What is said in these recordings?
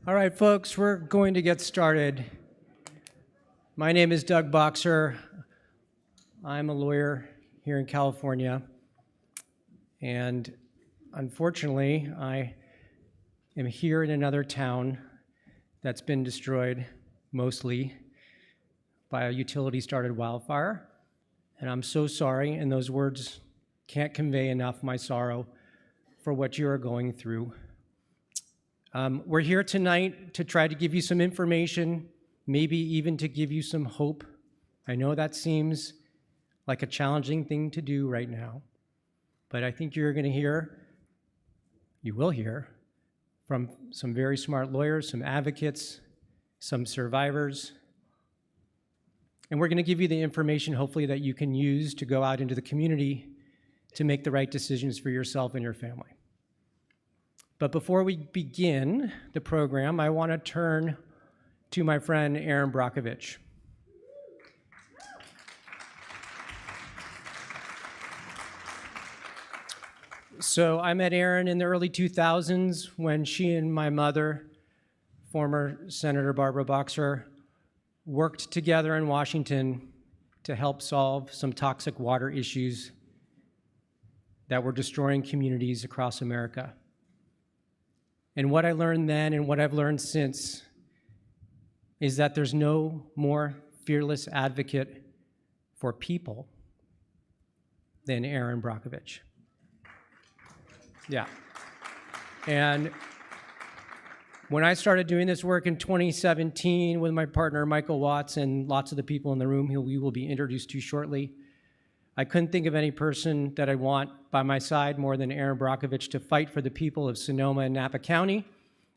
All right, folks, we're going to get started. My name is Doug Boxer. I'm a lawyer here in California, and unfortunately, I am here in another town that's been destroyed mostly by a utility-started wildfire, and I'm so sorry, and those words can't convey enough my sorrow for what you are going through. We're here tonight to try to give you some information, maybe even to give you some hope. I know that seems like a challenging thing to do right now, but I think you will hear from some very smart lawyers, some advocates, some survivors, and we're going to give you the information, hopefully, that you can use to go out into the community to make the right decisions for yourself and your family. But before we begin the program, I want to turn to my friend Erin Brockovich. So I met Erin in the early 2000s when she and my mother, former Senator Barbara Boxer, worked together in Washington to help solve some toxic water issues that were destroying communities across America. And what I learned then and what I've learned since is that there's no more fearless advocate for people than Erin Brockovich. Yeah. And when I started doing this work in 2017 with my partner, Mikal Watts, and lots of the people in the room who we will be introduced to shortly, I couldn't think of any person that I want by my side more than Erin Brockovich to fight for the people of Sonoma and Napa County,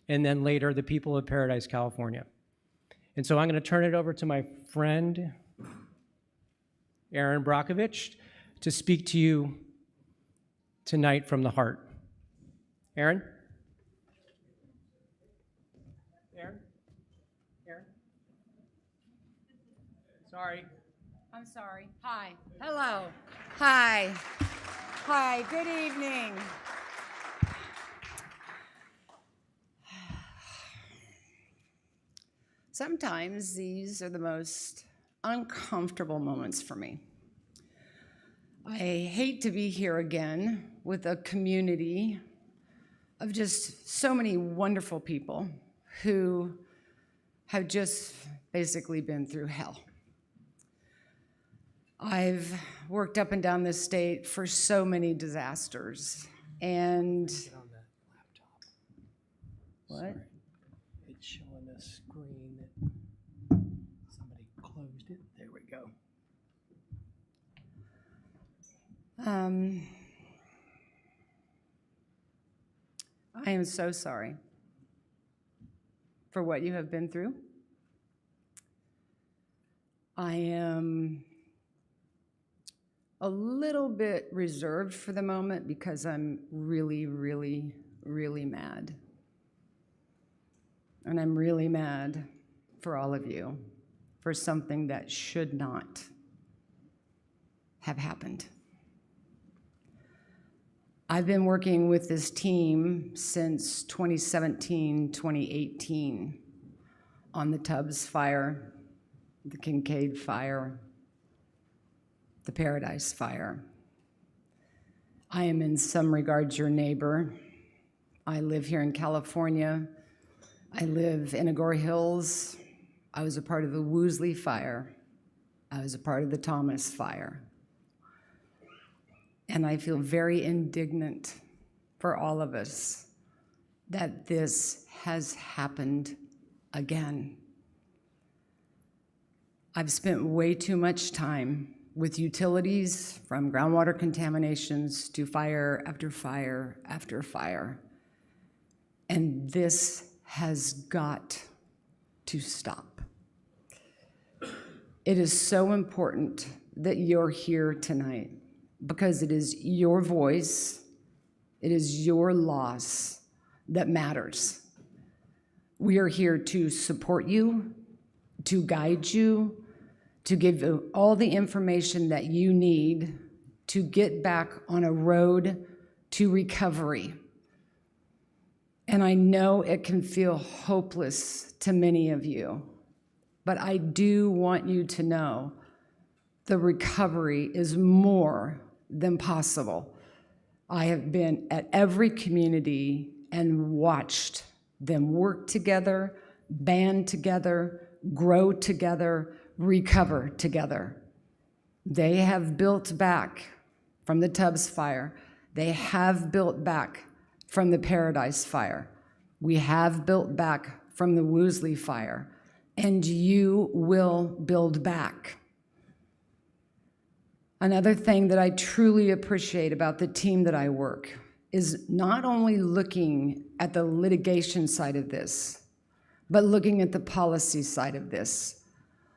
and then later the people of Paradise, California. And so I'm going to turn it over to my friend, Erin Brockovich, to speak to you tonight from the heart. Erin? Erin? Erin? Sorry. I'm sorry. Hi. Hello. Hi. Hi. Good evening. Sometimes these are the most uncomfortable moments for me. I hate to be here again with a community of just so many wonderful people who have just basically been through hell. I've worked up and down this state for so many disasters, and Get on that laptop. what? Sorry. It's showing a screen that somebody closed it. There we go. I am so sorry for what you have been through. I am a little bit reserved for the moment because I'm really, really, really mad. And I'm really mad for all of you for something that should not have happened. I've been working with this team since 2017, 2018 on the Tubbs Fire, the Kincaid Fire, the Paradise Fire. I am in some regards your neighbor. I live here in California. I live in Agoura Hills. I was a part of the Woolsey Fire. I was a part of the Thomas Fire. And I feel very indignant for all of us that this has happened again. I've spent way too much time with utilities, from groundwater contaminations to fire after fire after fire. And this has got to stop. It is so important that you're here tonight because it is your voice, it is your loss that matters. We are here to support you, to guide you, to give you all the information that you need to get back on a road to recovery. And I know it can feel hopeless to many of you, but I do want you to know the recovery is more than possible. I have been at every community and watched them work together, band together, grow together, recover together. They have built back from the Tubbs fire. They have built back from the Paradise fire. We have built back from the Woolsey fire, and you will build back. Another thing that I truly appreciate about the team that I work is not only looking at the litigation side of this, but looking at the policy side of this,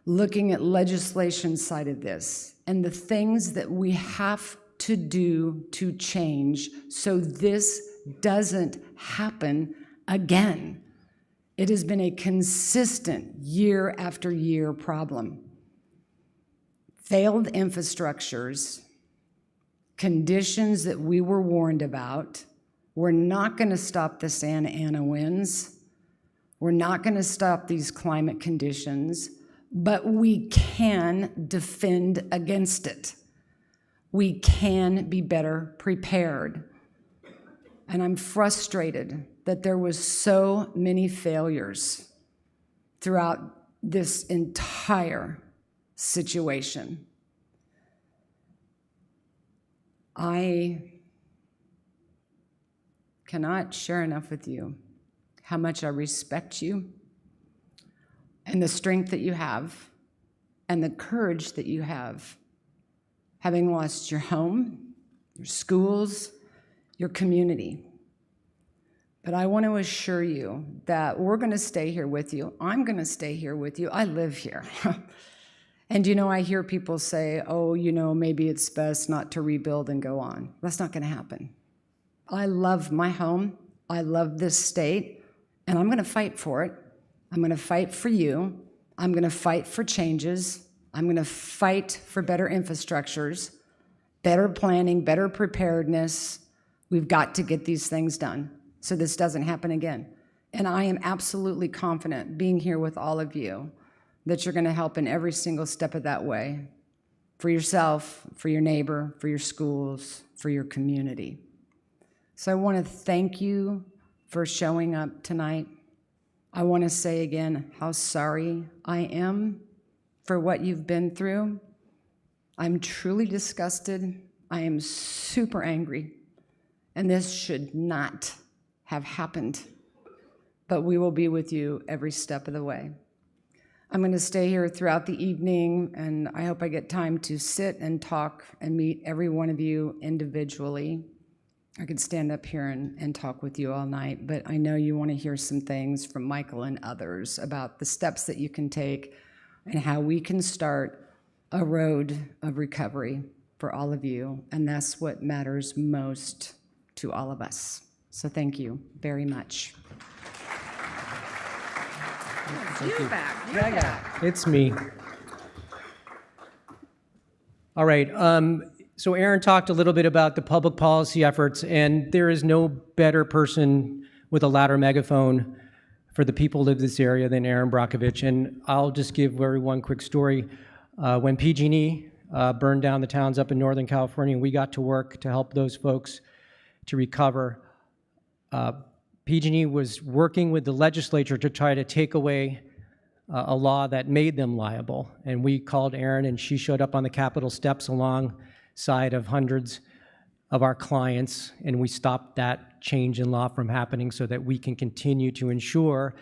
looking at legislation side of this, and the things that we have to do to change so this doesn't happen again. It has been a consistent year after year problem. Failed infrastructures, conditions that we were warned about. We're not going to stop the Santa Ana winds. We're not going to stop these climate conditions, but we can defend against it. We can be better prepared. And I'm frustrated that there was so many failures throughout this entire situation. I cannot share enough with you how much I respect you and the strength that you have and the courage that you have, having lost your home, your schools, your community. But I want to assure you that we're going to stay here with you. I'm going to stay here with you. I live here. And I hear people say, oh, maybe it's best not to rebuild and go on. That's not going to happen. I love my home. I love this state, and I'm going to fight for it. I'm going to fight for you. I'm going to fight for changes. I'm going to fight for better infrastructures, better planning, better preparedness. We've got to get these things done so this doesn't happen again. And I am absolutely confident being here with all of you that you're going to help in every single step of that way, for yourself, for your neighbor, for your schools, for your community. So I want to thank you for showing up tonight. I want to say again how sorry I am for what you've been through. I'm truly disgusted. I am super angry, and this should not have happened. But we will be with you every step of the way. I'm going to stay here throughout the evening, and I hope I get time to sit and talk and meet every one of you individually. I could stand up here and talk with you all night, but I know you want to hear some things from Mikal and others about the steps that you can take and how we can start a road of recovery for all of you, and that's what matters most to all of us. So thank you very much. You're back. You're back. It's me. All right. So Erin talked a little bit about the public policy efforts, and there is no better person with a louder megaphone for the people of this area than Erin Brockovich. And I'll just give everyone one quick story. When PG&E burned down the towns up in Northern California, we got to work to help those folks to recover. PG&E was working with the legislature to try to take away a law that made them liable. And we called Erin, and she showed up on the Capitol steps alongside of hundreds of our clients, and we stopped that change in law from happening so that we can continue to ensure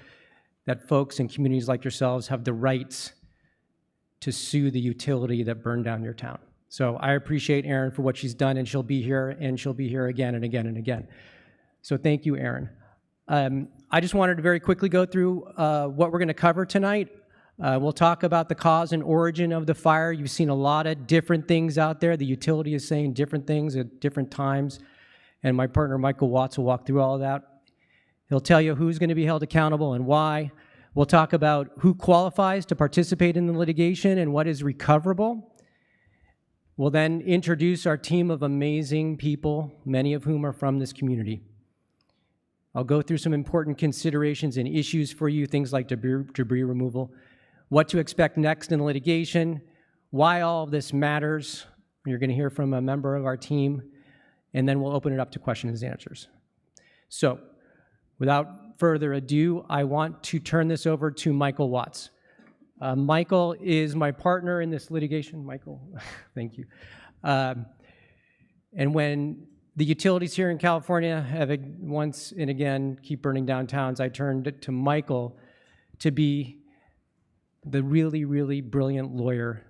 that folks in communities like yourselves have the rights to sue the utility that burned down your town. So I appreciate Erin for what she's done, and she'll be here again and again and again. So thank you, Erin. I just wanted to very quickly go through what we're going to cover tonight. We'll talk about the cause and origin of the fire. You've seen a lot of different things out there. The utility is saying different things at different times, and my partner Mikal Watts will walk through all of that. He'll tell you who's going to be held accountable and why. We'll talk about who qualifies to participate in the litigation and what is recoverable. We'll then introduce our team of amazing people, many of whom are from this community. I'll go through some important considerations and issues for you, things like debris removal, what to expect next in litigation, why all of this matters. You're going to hear from a member of our team, and then we'll open it up to questions and answers. So, without further ado, I want to turn this over to Mikal Watts. Mikal is my partner in this litigation. Mikal, thank you. And when the utilities here in California have once and again keep burning down towns, I turned to Mikal to be the really, really brilliant lawyer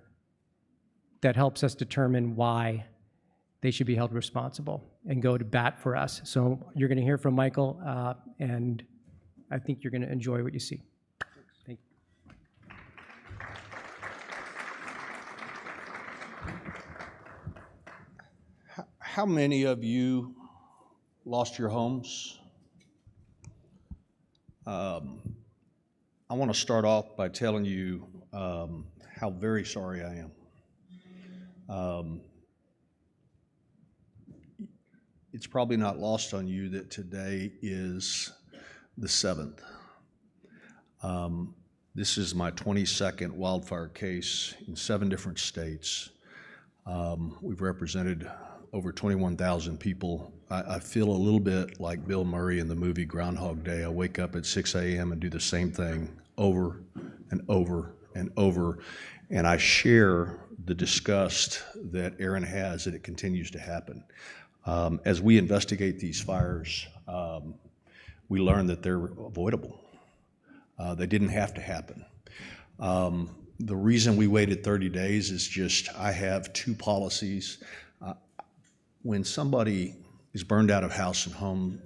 that helps us determine why they should be held responsible and go to bat for us. So you're going to hear from Mikal, and I think you're going to enjoy what you see. Thank you. How many of you lost your homes? I want to start off by telling you how very sorry I am. It's probably not lost on you that today is the 7th. This is my 22nd wildfire case in 7 different states. We've represented over 21,000 people. I feel a little bit like Bill Murray in the movie Groundhog Day. I wake up at 6 a.m. and do the same thing over and over and over, and I share the disgust that Erin has that it continues to happen. As we investigate these fires, we learn that they're avoidable. They didn't have to happen. The reason we waited 30 days is just I have 2 policies. When somebody is burned out of house and home,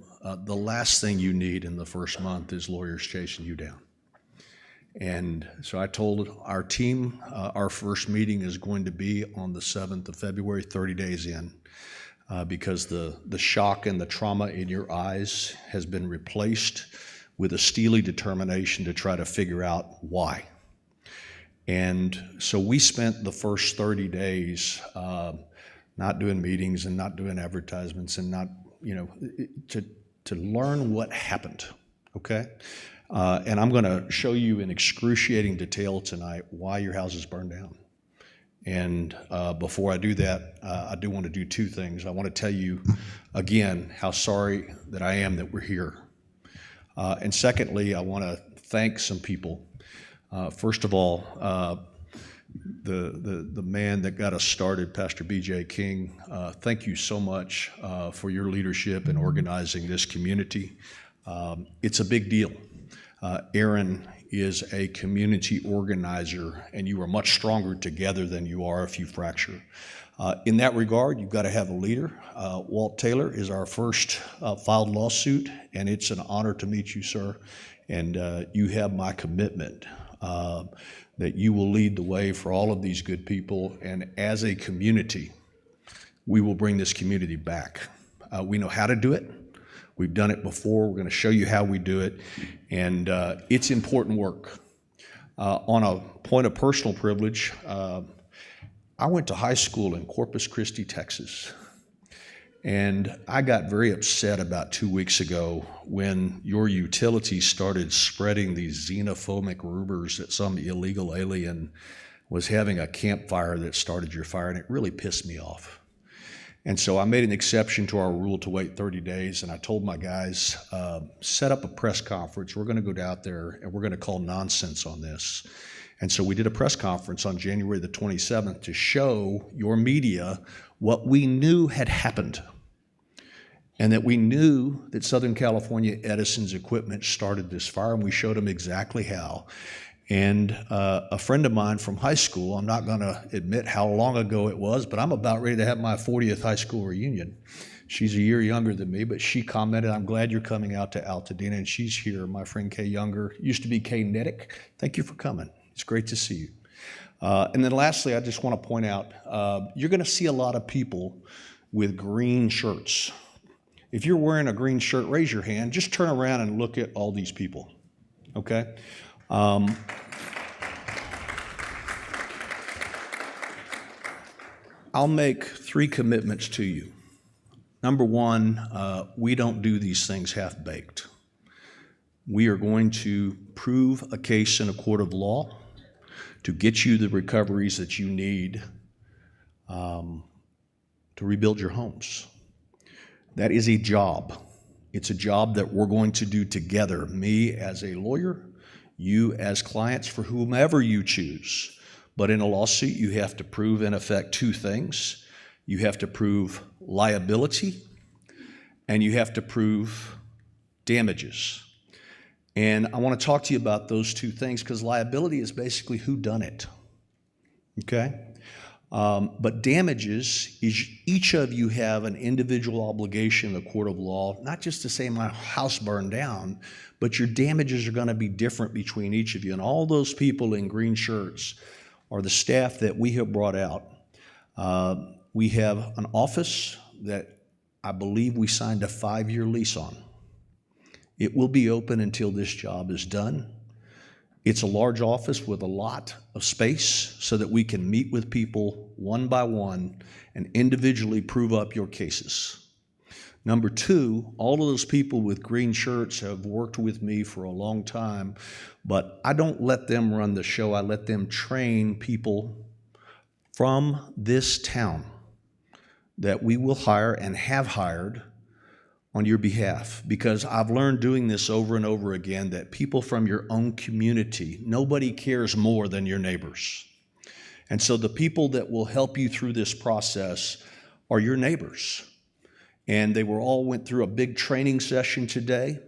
the last thing you need in the first month is lawyers chasing you down. And so I told our team our first meeting is going to be on the 7th of February, 30 days in, because the shock and the trauma in your eyes has been replaced with a steely determination to try to figure out why. And so we spent the first 30 days not doing meetings and not doing advertisements and not, to learn what happened, okay? And I'm gonna show you in excruciating detail tonight why your house is burned down. And before I do that, I do want to do 2 things. I want to tell you again how sorry that I am that we're here. And secondly, I want to thank some people. First of all, the man that got us started, Pastor B.J. King, thank you so much for your leadership in organizing this community. It's a big deal. Erin is a community organizer, and you are much stronger together than you are if you fracture. In that regard, you've got to have a leader. Walt Taylor is our first filed lawsuit, and it's an honor to meet you, sir. And you have my commitment that you will lead the way for all of these good people, and as a community, we will bring this community back. We know how to do it. We've done it before. We're going to show you how we do it, and it's important work. On a point of personal privilege, I went to high school in Corpus Christi, Texas, and I got very upset about 2 weeks ago when your utilities started spreading these xenophobic rumors that some illegal alien was having a campfire that started your fire, and it really pissed me off. And so I made an exception to our rule to wait 30 days, and I told my guys, set up a press conference. We're going to go out there, and we're going to call nonsense on this. And so we did a press conference on January the 27th to show your media what we knew had happened, and that we knew that Southern California Edison's equipment started this fire, and we showed them exactly how. And a friend of mine from high school, I'm not going to admit how long ago it was, but I'm about ready to have my 40th high school reunion. She's a year younger than me, but she commented, "I'm glad you're coming out to Pasadena," and she's here. My friend Kay Younger, used to be Kay Niddick. Thank you for coming. It's great to see you. And then lastly, I just want to point out, you're going to see a lot of people with green shirts. If you're wearing a green shirt, raise your hand. Just turn around and look at all these people, okay? I'll make 3 commitments to you. Number one, we don't do these things half-baked. We are going to prove a case in a court of law to get you the recoveries that you need to rebuild your homes. That is a job. It's a job that we're going to do together, me as a lawyer, you as clients, for whomever you choose. But in a lawsuit, you have to prove, in effect, two things. You have to prove liability, and you have to prove damages. And I want to talk to you about those two things because liability is basically who done it, okay? But damages is each of you have an individual obligation in the court of law, not just to say my house burned down, but your damages are going to be different between each of you. And all those people in green shirts are the staff that we have brought out. We have an office that I believe we signed a 5-year lease on. It will be open until this job is done. It's a large office with a lot of space so that we can meet with people one by one and individually prove up your cases. Number two, all of those people with green shirts have worked with me for a long time, but I don't let them run the show. I let them train people from this town that we will hire and have hired on your behalf, because I've learned doing this over and over again that people from your own community, nobody cares more than your neighbors. And so the people that will help you through this process are your neighbors. And they all went through a big training session today.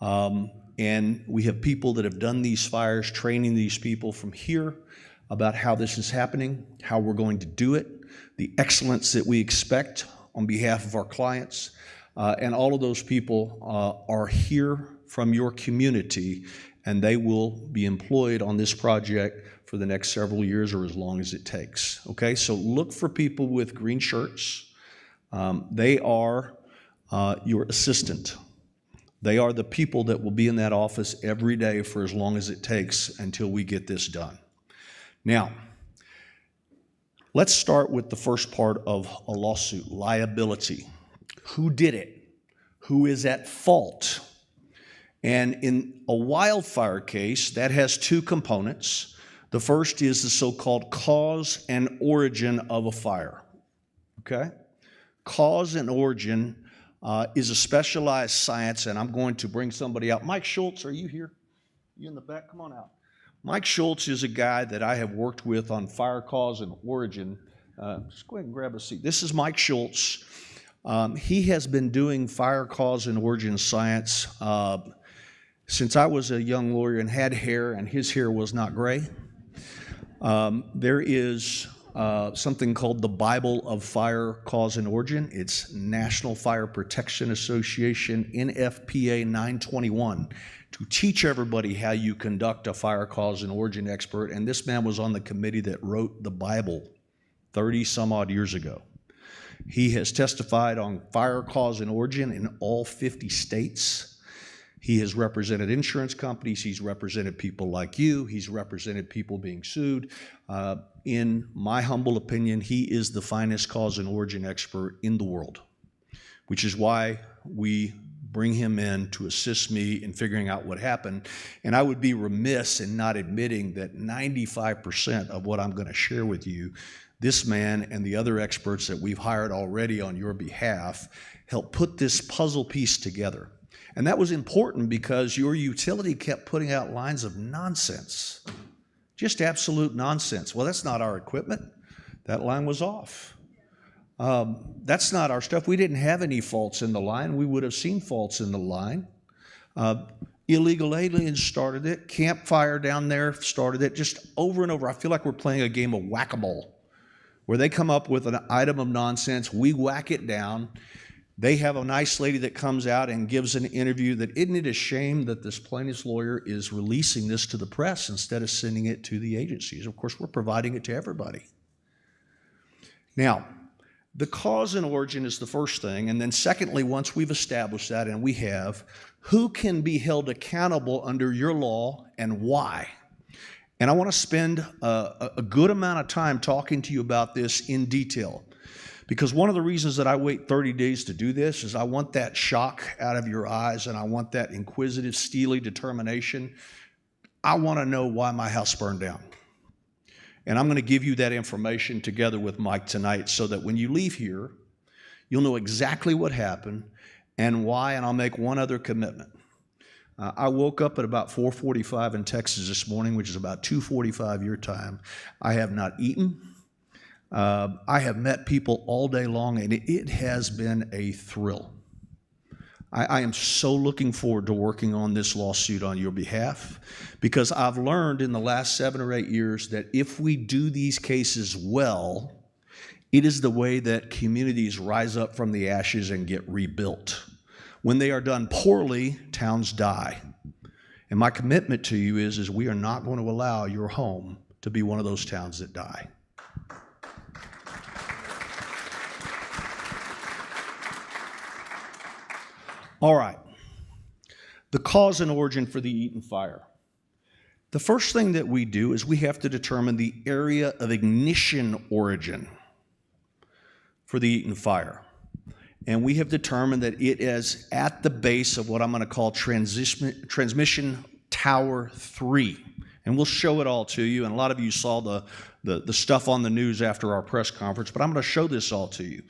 And we have people that have done these fires, training these people from here about how this is happening, how we're going to do it, the excellence that we expect on behalf of our clients. And all of those people are here from your community, and they will be employed on this project for the next several years or as long as it takes. Okay, so look for people with green shirts. They are your assistant. They are the people that will be in that office every day for as long as it takes until we get this done. Now, let's start with the first part of a lawsuit, liability. Who did it? Who is at fault? And in a wildfire case, that has two components. The first is the so-called cause and origin of a fire, okay? Cause and origin is a specialized science, and I'm going to bring somebody out. Mike Schultz, are you here? You in the back? Come on out. Mike Schultz is a guy that I have worked with on fire cause and origin. Just go ahead and grab a seat. This is Mike Schultz. He has been doing fire cause and origin science since I was a young lawyer and had hair, and his hair was not gray. There is something called the Bible of Fire Cause and Origin. It's National Fire Protection Association, NFPA 921, to teach everybody how you conduct a fire cause and origin expert. And this man was on the committee that wrote the Bible 30 some odd years ago. He has testified on fire cause and origin in all 50 states. He has represented insurance companies. He's represented people like you. He's represented people being sued. In my humble opinion, he is the finest cause and origin expert in the world, which is why we bring him in to assist me in figuring out what happened. And I would be remiss in not admitting that 95% of what I'm going to share with you, this man and the other experts that we've hired already on your behalf helped put this puzzle piece together. And that was important because your utility kept putting out lines of nonsense, just absolute nonsense. Well, that's not our equipment. That line was off. That's not our stuff. We didn't have any faults in the line. We would have seen faults in the line. Illegal aliens started it. Campfire down there started it, just over and over. I feel like we're playing a game of whack-a-mole, where they come up with an item of nonsense, we whack it down. They have a nice lady that comes out and gives an interview that, isn't it a shame that this plaintiff's lawyer is releasing this to the press instead of sending it to the agencies? Of course, we're providing it to everybody. Now, the cause and origin is the first thing, and then secondly, once we've established that, and we have, who can be held accountable under your law and why? And I want to spend a good amount of time talking to you about this in detail, Because one of the reasons that I wait 30 days to do this is I want that shock out of your eyes, and I want that inquisitive, steely determination. I want to know why my house burned down. And I'm going to give you that information together with Mike tonight so that when you leave here, you'll know exactly what happened and why, and I'll make one other commitment. I woke up at about 4:45 in Texas this morning, which is about 2:45 your time. I have not eaten. I have met people all day long, and it has been a thrill. I am so looking forward to working on this lawsuit on your behalf, because I've learned in the last 7 or 8 years that if we do these cases well, it is the way that communities rise up from the ashes and get rebuilt. When they are done poorly, towns die. And my commitment to you is we are not going to allow your home to be one of those towns that die. All right, the cause and origin for the Eaton Fire. The first thing that we do is we have to determine the area of ignition origin for the Eaton Fire. And we have determined that it is at the base of what I'm going to call Transmission Tower 3. And we'll show it all to you, and a lot of you saw the stuff on the news after our press conference, but I'm going to show this all to you.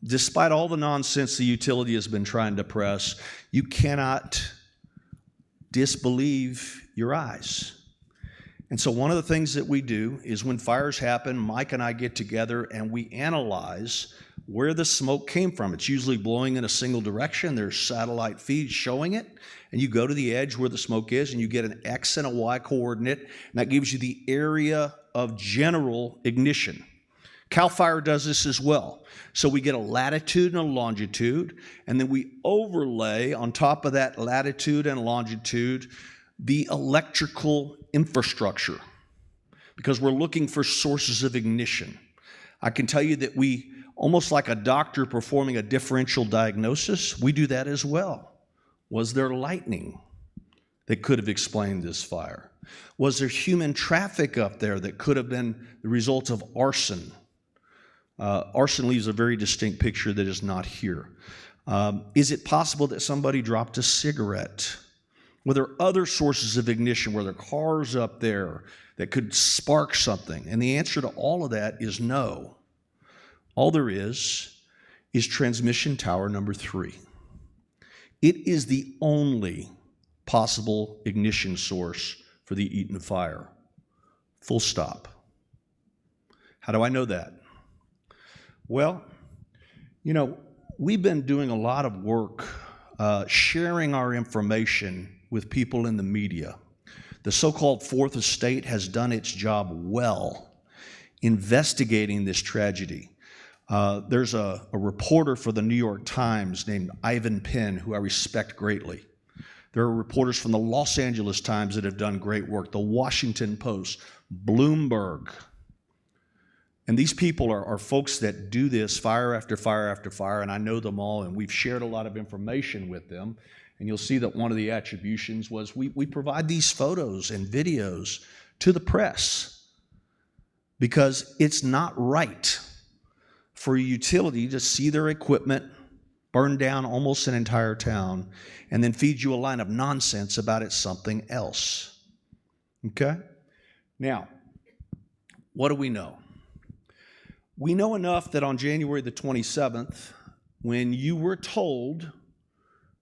Despite all the nonsense the utility has been trying to press, you cannot disbelieve your eyes. And so one of the things that we do is when fires happen, Mike and I get together and we analyze where the smoke came from. It's usually blowing in a single direction. There's satellite feeds showing it. And you go to the edge where the smoke is and you get an X and a Y coordinate, and that gives you the area of general ignition. CAL FIRE does this as well. So we get a latitude and a longitude, and then we overlay on top of that latitude and longitude the electrical infrastructure, because we're looking for sources of ignition. I can tell you that we, almost like a doctor performing a differential diagnosis, we do that as well. Was there lightning that could have explained this fire? Was there human traffic up there that could have been the result of arson? Arson leaves a very distinct picture that is not here. Is it possible that somebody dropped a cigarette? Were there other sources of ignition? Were there cars up there that could spark something? And the answer to all of that is no. All there is transmission tower number 3. It is the only possible ignition source for the Eaton Fire. Full stop. How do I know that? Well, you know, we've been doing a lot of work sharing our information with people in the media. The so-called Fourth Estate has done its job well investigating this tragedy. There's a reporter for the New York Times named Ivan Penn, who I respect greatly. There are reporters from the Los Angeles Times that have done great work, the Washington Post, Bloomberg. And these people are folks that do this fire after fire after fire, and I know them all, and we've shared a lot of information with them. And you'll see that one of the attributions was we provide these photos and videos to the press because it's not right for a utility to see their equipment burn down almost an entire town and then feed you a line of nonsense about it's something else. Okay? Now, what do we know? We know enough that on January the 27th, when you were told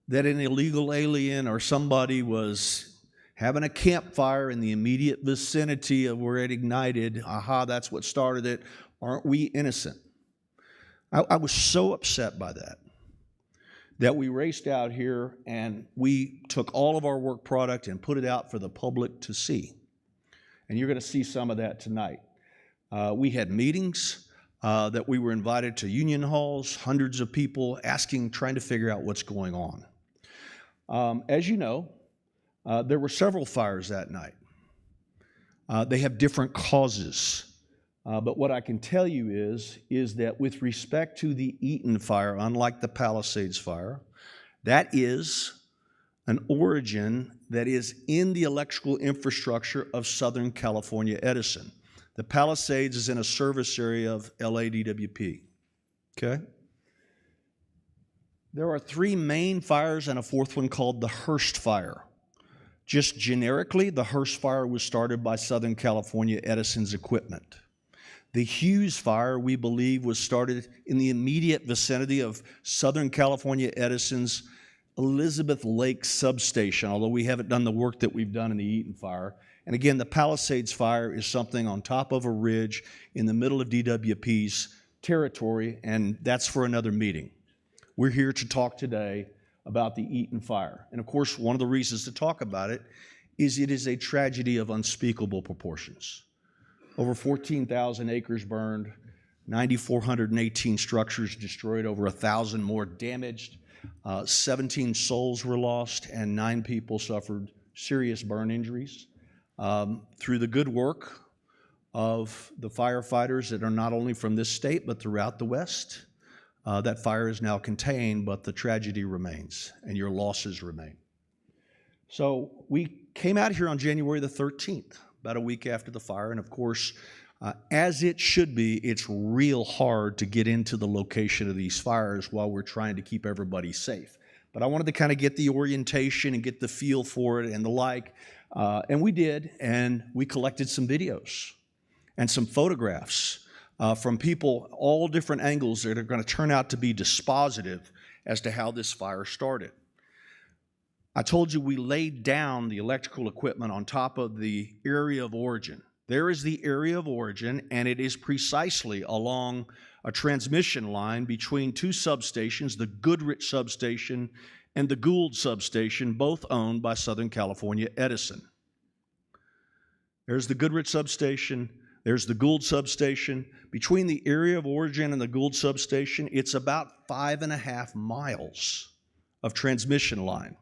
that an illegal alien or somebody was having a campfire in the immediate vicinity of where it ignited, aha, that's what started it, aren't we innocent? I was so upset by that we raced out here and we took all of our work product and put it out for the public to see. And you're going to see some of that tonight. We had meetings that we were invited to union halls, hundreds of people trying to figure out what's going on. As you know, there were several fires that night. They have different causes. But what I can tell you is that with respect to the Eaton Fire, unlike the Palisades Fire, that is an origin that is in the electrical infrastructure of Southern California Edison. The Palisades is in a service area of LADWP, okay? There are 3 main fires and a 4th one called the Hearst Fire. Just generically, the Hearst Fire was started by Southern California Edison's equipment. The Hughes Fire, we believe, was started in the immediate vicinity of Southern California Edison's Elizabeth Lake substation, although we haven't done the work that we've done in the Eaton Fire. And again, the Palisades Fire is something on top of a ridge in the middle of DWP's territory, and that's for another meeting. We're here to talk today about the Eaton Fire. And of course, one of the reasons to talk about it is a tragedy of unspeakable proportions. Over 14,000 acres burned, 9,418 structures destroyed, over 1,000 more damaged, 17 souls were lost, and 9 people suffered serious burn injuries. Through the good work of the firefighters that are not only from this state but throughout the West, that fire is now contained, but the tragedy remains and your losses remain. So we came out here on January the 13th, about a week after the fire, and of course, as it should be, it's real hard to get into the location of these fires while we're trying to keep everybody safe. But I wanted to kind of get the orientation and get the feel for it and the like, and we did, and we collected some videos and some photographs from people, all different angles that are going to turn out to be dispositive as to how this fire started. I told you we laid down the electrical equipment on top of the area of origin. There is the area of origin, and it is precisely along a transmission line between 2 substations, the Goodrich substation and the Gould substation, both owned by Southern California Edison. There's the Goodrich substation, there's the Gould substation. Between the area of origin and the Gould substation, it's about 5.5 miles of transmission line.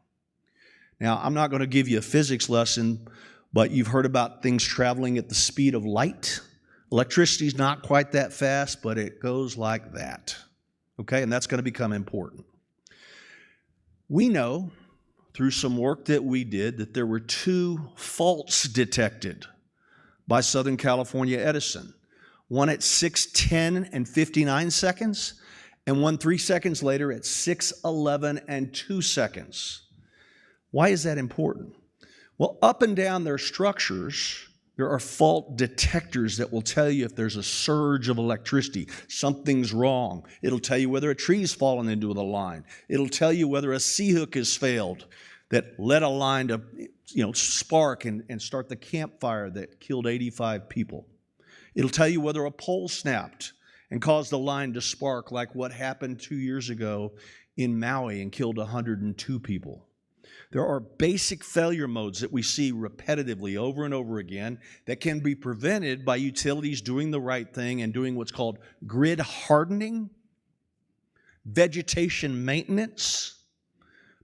Now, I'm not going to give you a physics lesson, but you've heard about things traveling at the speed of light. Electricity is not quite that fast, but it goes like that, okay? And that's going to become important. We know through some work that we did that there were 2 faults detected by Southern California Edison, one at 6:10 and 59 seconds, and one 3 seconds later at 6:11 and 2 seconds. Why is that important? Well, up and down their structures, there are fault detectors that will tell you if there's a surge of electricity, something's wrong. It'll tell you whether a tree's fallen into the line. It'll tell you whether a C-hook has failed that led a line to spark and start the campfire that killed 85 people. It'll tell you whether a pole snapped and caused the line to spark, like what happened 2 years ago in Maui and killed 102 people. There are basic failure modes that we see repetitively over and over again that can be prevented by utilities doing the right thing and doing what's called grid hardening, vegetation maintenance,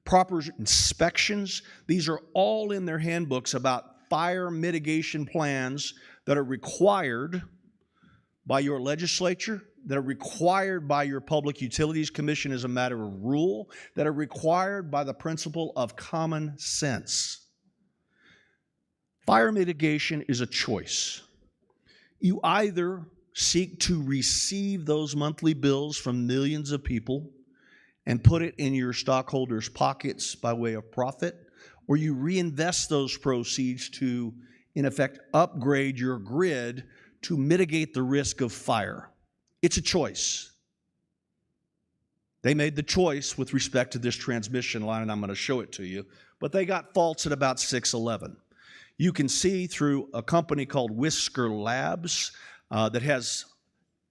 proper inspections. These are all in their handbooks about fire mitigation plans that are required by your legislature, that are required by your Public Utilities Commission as a matter of rule, that are required by the principle of common sense. Fire mitigation is a choice. You either seek to receive those monthly bills from millions of people and put it in your stockholders' pockets by way of profit, or you reinvest those proceeds to, in effect, upgrade your grid to mitigate the risk of fire. It's a choice. They made the choice with respect to this transmission line, and I'm going to show it to you, but they got faults at about 6:11. You can see through a company called Whisker Labs that has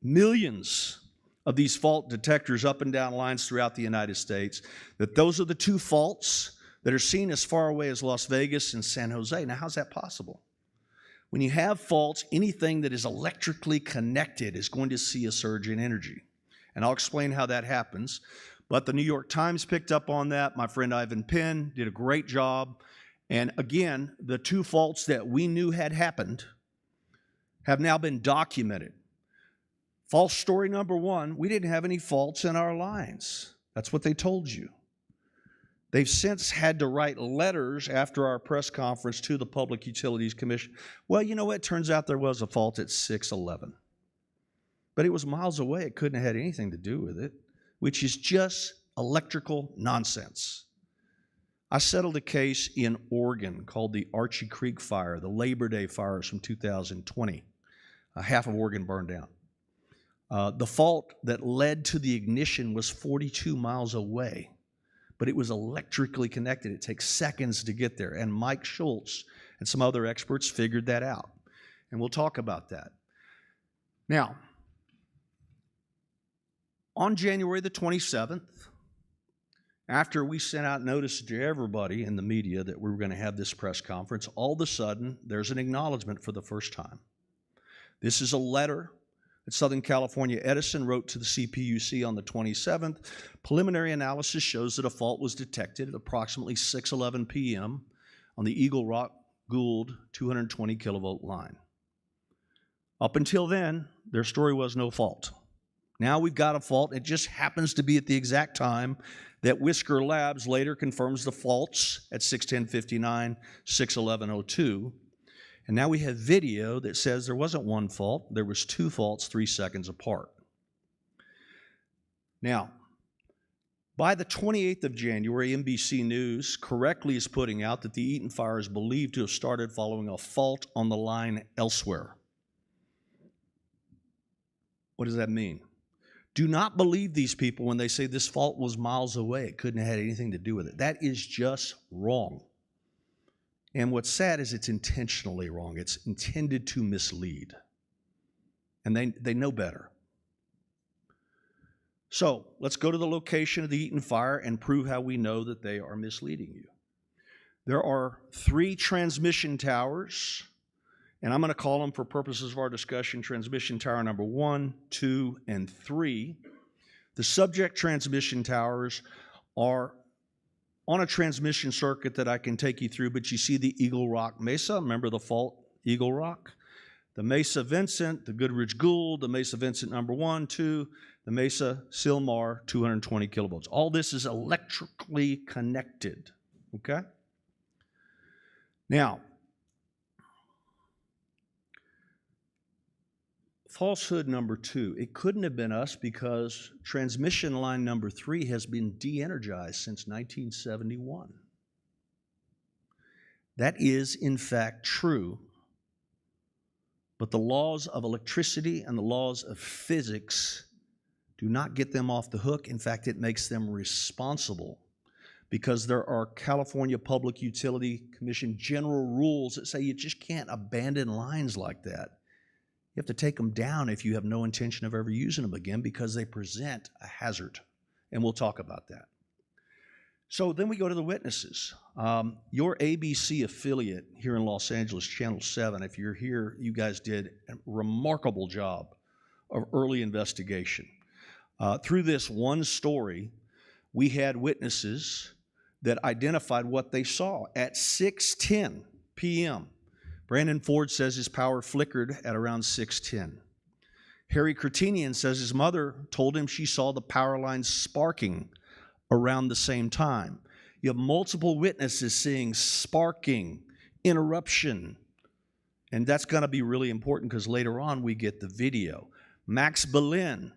millions of these fault detectors up and down lines throughout the United States, that those are the 2 faults that are seen as far away as Las Vegas and San Jose. Now, how's that possible? When you have faults, anything that is electrically connected is going to see a surge in energy. And I'll explain how that happens. But the New York Times picked up on that. My friend Ivan Penn did a great job. And again, the 2 faults that we knew had happened have now been documented. False story number 1, we didn't have any faults in our lines. That's what they told you. They've since had to write letters after our press conference to the Public Utilities Commission. Well, you know what? It turns out there was a fault at 611. But it was miles away. It couldn't have had anything to do with it, which is just electrical nonsense. I settled a case in Oregon called the Archie Creek Fire, the Labor Day fires from 2020. Half of Oregon burned down. The fault that led to the ignition was 42 miles away, but it was electrically connected. It takes seconds to get there, and Mike Schultz and some other experts figured that out, and we'll talk about that. Now, on January the 27th, after we sent out notice to everybody in the media that we were going to have this press conference, all of a sudden, there's an acknowledgement for the first time. This is a letter that Southern California Edison wrote to the CPUC on the 27th. Preliminary analysis shows that a fault was detected at approximately 6:11 p.m. on the Eagle Rock Gould 220 kilovolt line. Up until then, their story was no fault. Now we've got a fault. It just happens to be at the exact time that Whisker Labs later confirms the faults at 6:10:59, 6:11:02. And now we have video that says there wasn't one fault, there was two faults 3 seconds apart. Now, by the 28th of January, NBC News correctly is putting out that the Eaton Fire is believed to have started following a fault on the line elsewhere. What does that mean? Do not believe these people when they say this fault was miles away. It couldn't have had anything to do with it. That is just wrong. And what's sad is it's intentionally wrong. It's intended to mislead. And they know better. So let's go to the location of the Eaton Fire and prove how we know that they are misleading you. There are 3 transmission towers, and I'm going to call them, for purposes of our discussion, transmission tower number 1, 2, and 3. The subject transmission towers are on a transmission circuit that I can take you through, but you see the Eagle Rock Mesa. Remember the fault, Eagle Rock? The Mesa Vincent, the Goodrich Gould, the Mesa Vincent number 1, 2, the Mesa Silmar 220 kilovolts. All this is electrically connected, okay? Now, falsehood number 2, it couldn't have been us because transmission line number 3 has been de-energized since 1971. That is, in fact, true, but the laws of electricity and the laws of physics do not get them off the hook. In fact, it makes them responsible because there are California Public Utility Commission general rules that say you just can't abandon lines like that. You have to take them down if you have no intention of ever using them again because they present a hazard, and we'll talk about that. So then we go to the witnesses. Your ABC affiliate here in Los Angeles, Channel 7, if you're here, you guys did a remarkable job of early investigation. Through this one story, we had witnesses that identified what they saw at 6:10 p.m. Brandon Ford says his power flickered at around 6:10. Harry Kurtinian says his mother told him she saw the power lines sparking around the same time. You have multiple witnesses seeing sparking, interruption, and that's going to be really important because later on we get the video. Max Belen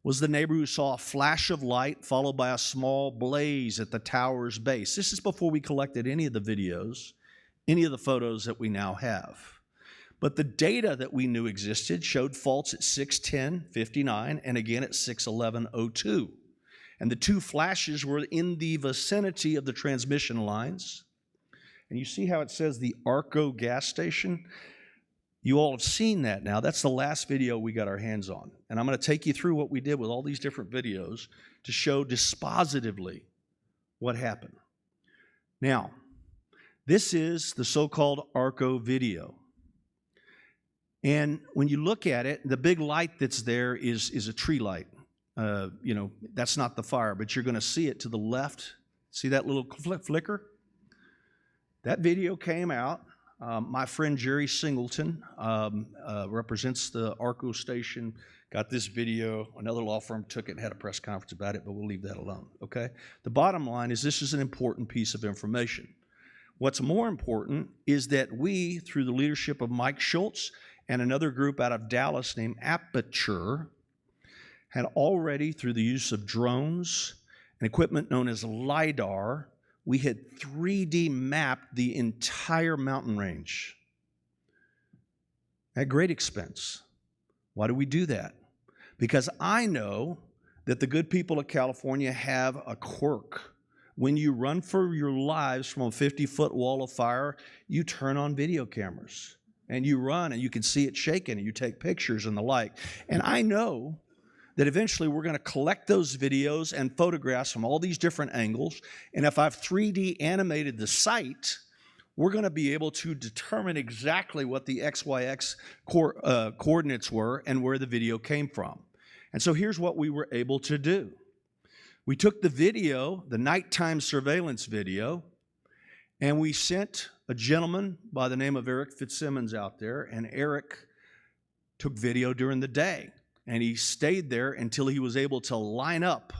was the neighbor who saw a flash of light followed by a small blaze at the tower's base. This is before we collected any of the videos, any of the photos that we now have. But the data that we knew existed showed faults at 6:10:59 and again at 6:11:02. And the 2 flashes were in the vicinity of the transmission lines. And you see how it says the Arco gas station? You all have seen that now. That's the last video we got our hands on. And I'm going to take you through what we did with all these different videos to show dispositively what happened. Now, this is the so-called Arco video. And when you look at it, the big light that's there is a tree light. That's not the fire, but you're going to see it to the left. See that little flicker? That video came out. My friend Jerry Singleton represents the Arco station got this video. Another law firm took it and had a press conference about it, but we'll leave that alone, okay? The bottom line is this is an important piece of information. What's more important is that we, through the leadership of Mike Schultz and another group out of Dallas named Aperture, had already, through the use of drones and equipment known as LIDAR, we had 3D mapped the entire mountain range at great expense. Why do we do that? Because I know that the good people of California have a quirk. When you run for your lives from a 50-foot wall of fire, you turn on video cameras and you run and you can see it shaking and you take pictures and the like. And I know that eventually we're going to collect those videos and photographs from all these different angles. And if I've 3D animated the site, we're going to be able to determine exactly what the XYX coordinates were and where the video came from. And so here's what we were able to do. We took the video, the nighttime surveillance video, and we sent a gentleman by the name of Eric Fitzsimmons out there, and Eric took video during the day. And he stayed there until he was able to line up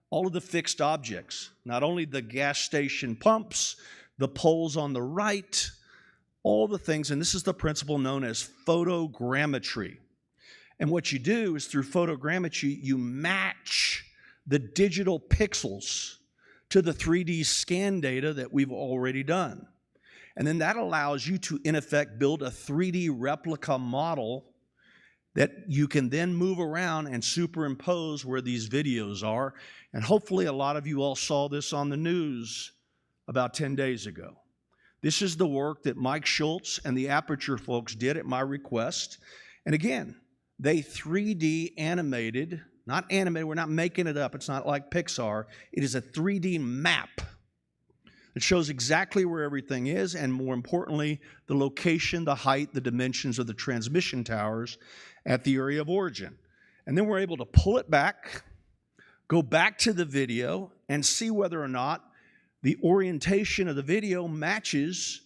all of the fixed objects, not only the gas station pumps, the poles on the right, all the things, and this is the principle known as photogrammetry. And what you do is through photogrammetry, you match the digital pixels to the 3D scan data that we've already done. And then that allows you to, in effect, build a 3D replica model that you can then move around and superimpose where these videos are. And hopefully a lot of you all saw this on the news about 10 days ago. This is the work that Mike Schultz and the Aperture folks did at my request. And again, they 3D animated, not animated, we're not making it up, it's not like Pixar, it is a 3D map. It shows exactly where everything is, and more importantly, the location, the height, the dimensions of the transmission towers at the area of origin. And then we're able to pull it back, go back to the video, and see whether or not the orientation of the video matches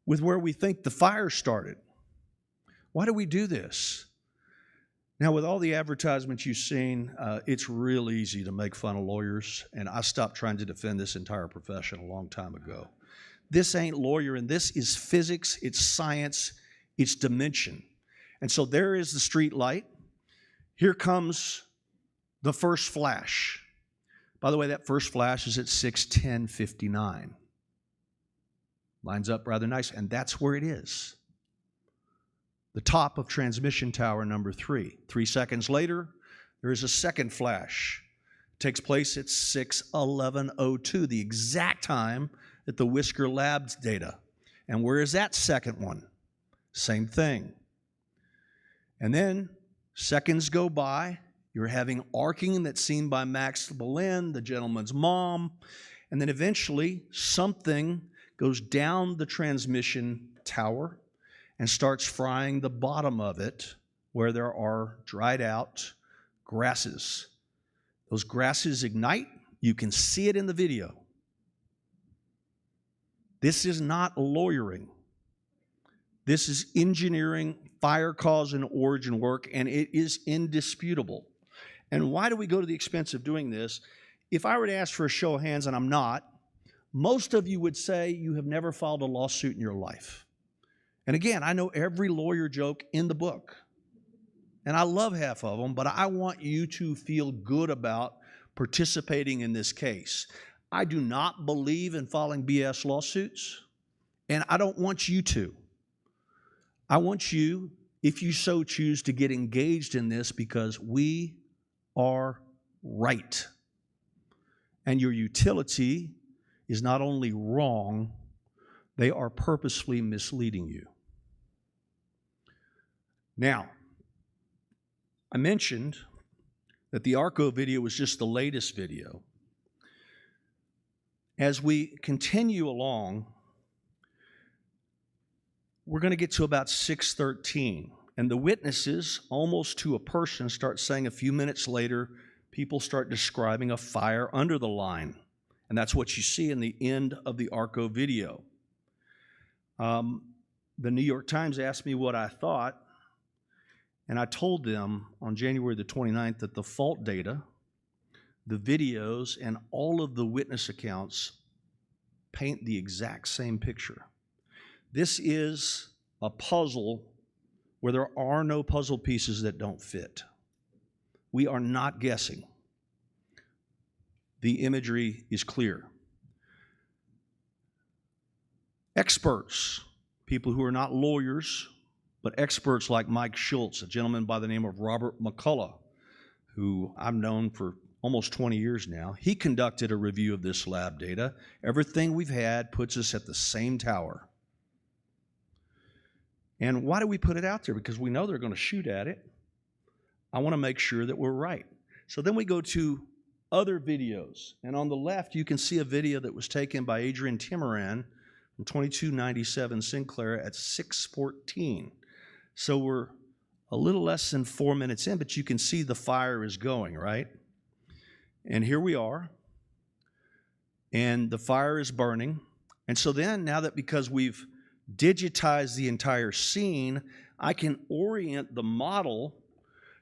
with where we think the fire started. Why do we do this? Now, with all the advertisements you've seen, it's real easy to make fun of lawyers, and I stopped trying to defend this entire profession a long time ago. This ain't lawyering. This is physics, it's science, it's dimension. And so there is the street light. Here comes the first flash. By the way, that first flash is at 6:10:59. Lines up rather nice, and that's where it is. The top of transmission tower number 3. 3 seconds later, there is a second flash. It takes place at 6:11:02, the exact time that the Whisker Labs data. And where is that second one? Same thing. And then seconds go by. You're having arcing that's seen by Max Boleyn, the gentleman's mom. And then eventually something goes down the transmission tower and starts frying the bottom of it where there are dried out grasses. Those grasses ignite. You can see it in the video. This is not lawyering. This is engineering, fire cause and origin work, and it is indisputable. And why do we go to the expense of doing this? If I were to ask for a show of hands, and I'm not, most of you would say you have never filed a lawsuit in your life. And again, I know every lawyer joke in the book, and I love half of them, but I want you to feel good about participating in this case. I do not believe in filing BS lawsuits, and I don't want you to. I want you, if you so choose, to get engaged in this because we are right. And your utility is not only wrong, they are purposefully misleading you. Now, I mentioned that the ARCO video was just the latest video. As we continue along, we're going to get to about 6:13, and the witnesses, almost to a person, start saying a few minutes later, people start describing a fire under the line, and that's what you see in the end of the ARCO video. The New York Times asked me what I thought, And I told them on January the 29th that the fault data, the videos, and all of the witness accounts paint the exact same picture. This is a puzzle where there are no puzzle pieces that don't fit. We are not guessing. The imagery is clear. Experts, people who are not lawyers, but experts like Mike Schultz, a gentleman by the name of Robert McCullough, who I've known for almost 20 years now, he conducted a review of this lab data. Everything we've had puts us at the same tower. And why do we put it out there? Because we know they're going to shoot at it. I want to make sure that we're right. So then we go to other videos. And on the left, you can see a video that was taken by Adrian Timoran from 2297 Sinclair at 6:14. So we're a little less than 4 minutes in, but you can see the fire is going, right? And here we are. And the fire is burning. And so then, now that because we've digitized the entire scene, I can orient the model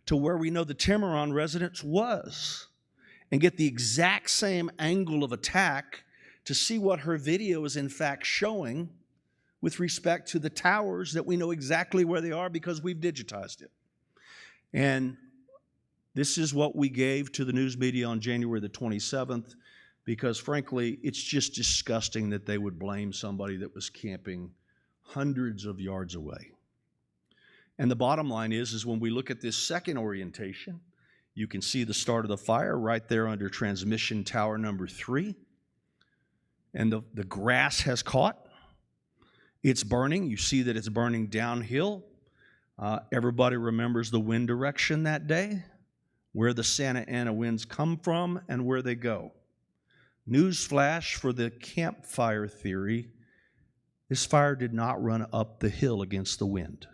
to where we know the Tiburon residence was and get the exact same angle of attack to see what her video is in fact showing with respect to the towers that we know exactly where they are because we've digitized it. And this is what we gave to the news media on January the 27th because, frankly, it's just disgusting that they would blame somebody that was camping hundreds of yards away. And the bottom line is when we look at this second orientation, you can see the start of the fire right there under transmission tower number 3. And the grass has caught. It's burning. You see that it's burning downhill. Everybody remembers the wind direction that day, where the Santa Ana winds come from and where they go. Newsflash for the campfire theory, this fire did not run up the hill against the wind.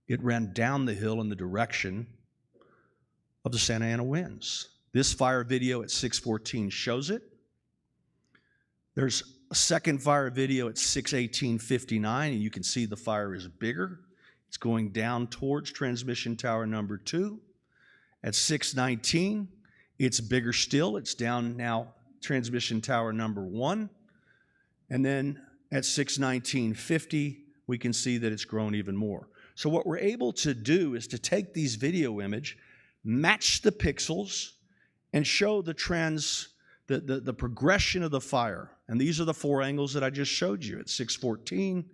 It ran down the hill in the direction of the Santa Ana winds. This fire video at 6:14 shows it. There's a second fire video at 6:18:59, and you can see the fire is bigger. It's going down towards transmission tower number 2. At 6:19, it's bigger still. It's down now transmission tower number 1. And then at 6:19:50, we can see that it's grown even more. So what we're able to do is to take these video image, match the pixels, and show the trends, the progression of the fire. And these are the 4 angles that I just showed you at 6:14,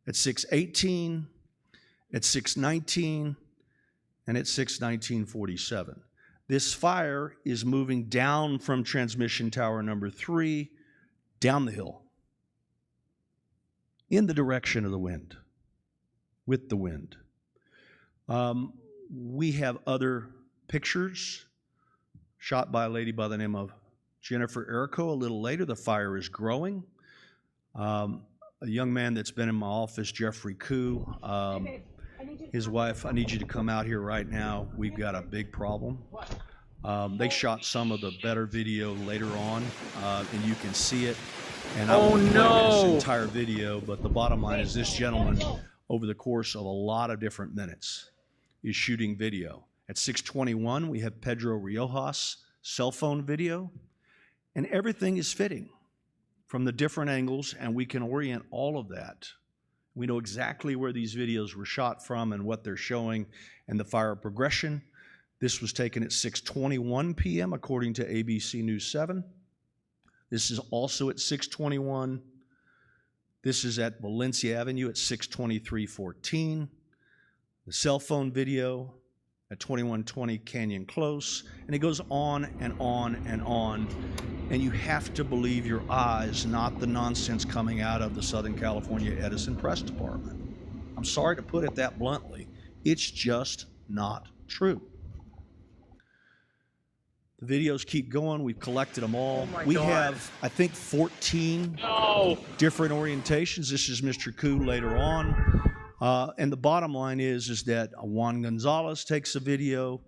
at 6:18, at 6:19, and at 6:19:47. This fire is moving down from transmission tower number 3, down the hill, in the direction of the wind, with the wind. We have other pictures shot by a lady by the name of Jennifer Erico. A little later, the fire is growing. A young man that's been in my office, Jeffrey Koo, his wife, I need you to come out here right now. We've got a big problem. They shot some of the better video later on, and you can see it. And I won't play this entire video, but the bottom line is this gentleman, over the course of a lot of different minutes, is shooting video. At 6:21, we have Pedro Riojas' cell phone video, and everything is fitting from the different angles, and we can orient all of that. We know exactly where these videos were shot from and what they're showing and the fire progression. This was taken at 6:21 p.m. according to ABC News 7. This is also at 6:21. This is at Valencia Avenue at 6:23:14. The cell phone video at 2120 Canyon Close, and it goes on and on and on. And you have to believe your eyes, not the nonsense coming out of the Southern California Edison Press Department. I'm sorry to put it that bluntly. It's just not true. The videos keep going. We've collected them all. We have, I think, 14 different orientations. This is Mr. Koo later on. And the bottom line is that Juan Gonzalez takes a video,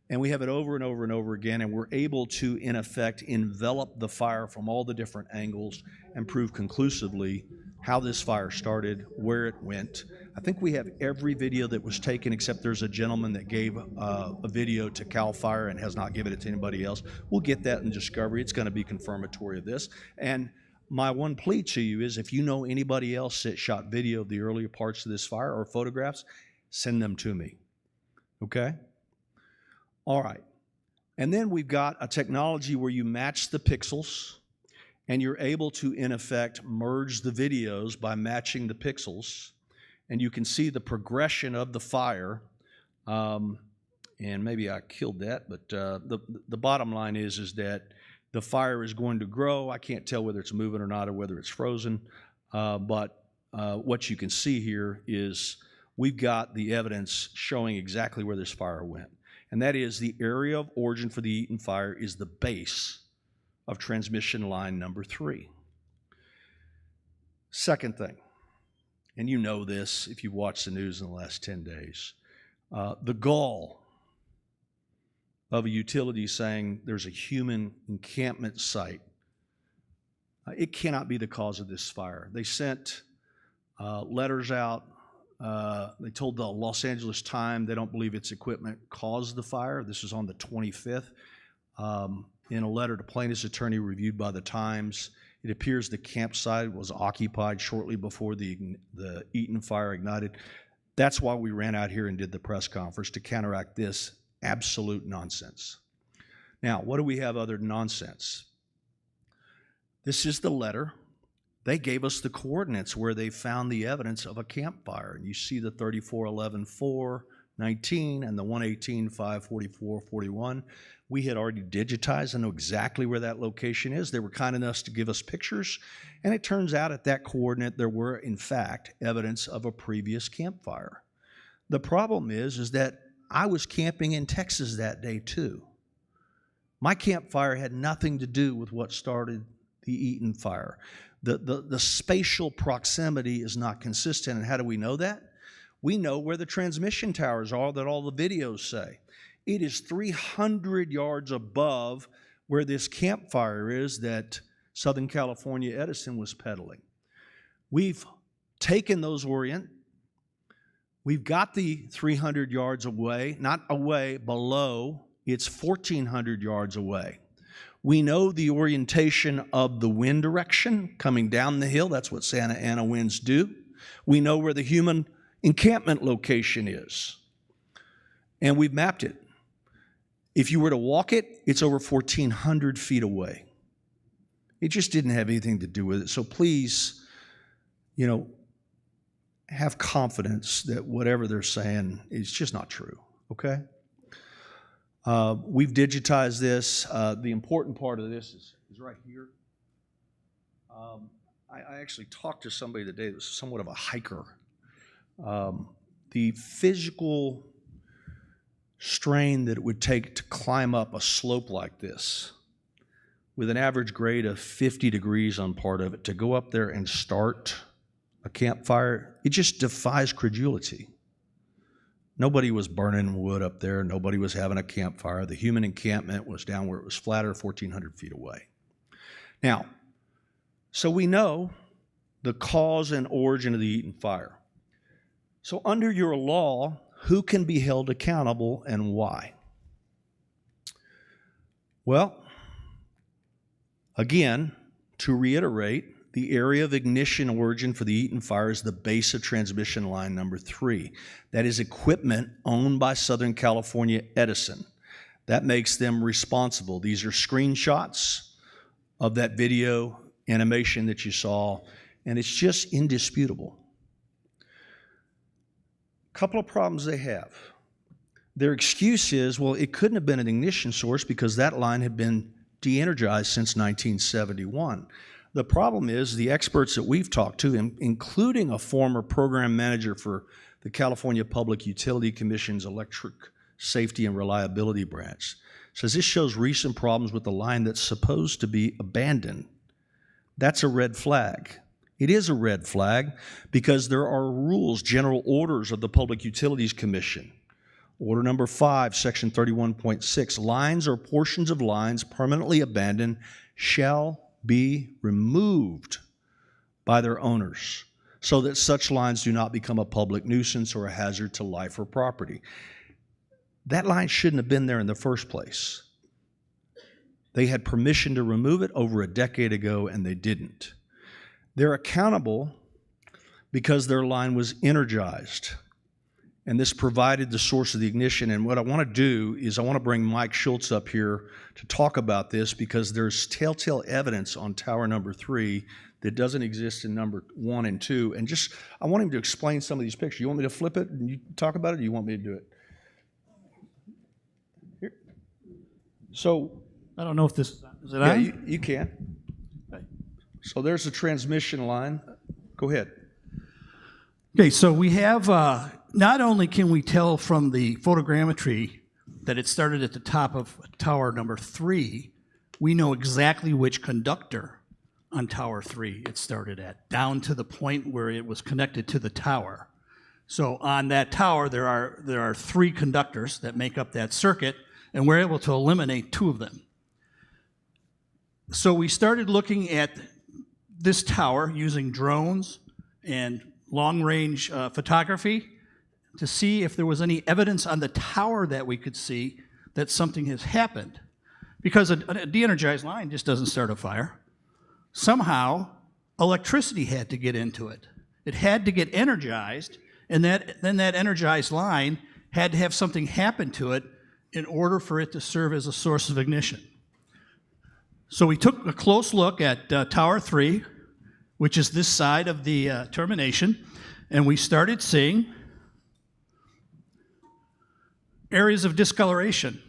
and we have it over and over and over again, and we're able to, in effect, envelop the fire from all the different angles and prove conclusively how this fire started, where it went. I think we have every video that was taken except there's a gentleman that gave a video to CAL FIRE and has not given it to anybody else. We'll get that in discovery. It's going to be confirmatory of this. And my one plea to you is if you know anybody else that shot video of the earlier parts of this fire or photographs, send them to me. Okay? All right. And then we've got a technology where you match the pixels and you're able to, in effect, merge the videos by matching the pixels. And you can see the progression of the fire. And maybe I killed that, but the bottom line is that the fire is going to grow. I can't tell whether it's moving or not or whether it's frozen. But what you can see here is we've got the evidence showing exactly where this fire went. And that is the area of origin for the Eaton Fire is the base of transmission line number 3. Second thing, and you know this if you've watched the news in the last 10 days, the gall of a utility saying there's a human encampment site. It cannot be the cause of this fire. They sent letters out. They told the Los Angeles Times they don't believe its equipment caused the fire. This is on the 25th. In a letter to plaintiff's attorney reviewed by the Times, it appears the campsite was occupied shortly before the Eaton fire ignited. That's why we ran out here and did the press conference, to counteract this absolute nonsense. Now, what do we have other than nonsense? This is the letter. They gave us the coordinates where they found the evidence of a campfire. And you see the 3411-419 and the 118-544-41. We had already digitized and know exactly where that location is. They were kind enough to give us pictures. And it turns out at that coordinate there were, in fact, evidence of a previous campfire. The problem is that I was camping in Texas that day too. My campfire had nothing to do with what started the Eaton fire. The spatial proximity is not consistent. And how do we know that? We know where the transmission towers are that all the videos say. It is 300 yards above where this campfire is that Southern California Edison was peddling. We've taken those we've got the 300 yards away, not away, below. It's 1,400 yards away. We know the orientation of the wind direction coming down the hill. That's what Santa Ana winds do. We know where the human encampment location is. And we've mapped it. If you were to walk it, it's over 1,400 feet away. It just didn't have anything to do with it. So please, have confidence that whatever they're saying is just not true, okay? We've digitized this. The important part of this is right here. I actually talked to somebody today that was somewhat of a hiker. The physical strain that it would take to climb up a slope like this with an average grade of 50 degrees on part of it, to go up there and start a campfire, it just defies credulity. Nobody was burning wood up there. Nobody was having a campfire. The human encampment was down where it was flatter, 1,400 feet away. Now, so we know the cause and origin of the Eaton fire. So under your law, who can be held accountable and why? Well, again, to reiterate, the area of ignition origin for the Eaton fire is the base of transmission line number 3. That is equipment owned by Southern California Edison. That makes them responsible. These are screenshots of that video animation that you saw, and it's just indisputable. A couple of problems they have. Their excuse is, well, it couldn't have been an ignition source because that line had been de-energized since 1971. The problem is the experts that we've talked to, including a former program manager for the California Public Utility Commission's Electric Safety and Reliability Branch, says this shows recent problems with the line that's supposed to be abandoned. That's a red flag. It is a red flag because there are rules, general orders of the Public Utilities Commission. Order number 5, section 31.6, lines or portions of lines permanently abandoned shall be removed by their owners so that such lines do not become a public nuisance or a hazard to life or property. That line shouldn't have been there in the first place. They had permission to remove it over a decade ago, and they didn't. They're accountable because their line was energized, and this provided the source of the ignition. And what I want to do is I want to bring Mike Schultz up here to talk about this, because there's telltale evidence on tower number 3 that doesn't exist in number 1 and 2. And just, I want him to explain some of these pictures. You want me to flip it and you talk about it, or do you want me to do it? Here. So, I don't know if this is it yeah, on? you can. So there's the transmission line. Go ahead. Okay, so we have, not only can we tell from the photogrammetry that it started at the top of tower number 3, we know exactly which conductor on tower 3 it started at, down to the point where it was connected to the tower. So on that tower, there are 3 conductors that make up that circuit, and we're able to eliminate 2 of them. So we started looking at this tower using drones and long-range photography to see if there was any evidence on the tower that we could see that something has happened. Because a de-energized line just doesn't start a fire. Somehow, electricity had to get into it. It had to get energized, and then that energized line had to have something happen to it in order for it to serve as a source of ignition. So we took a close look at tower 3, which is this side of the termination, and we started seeing areas of discoloration,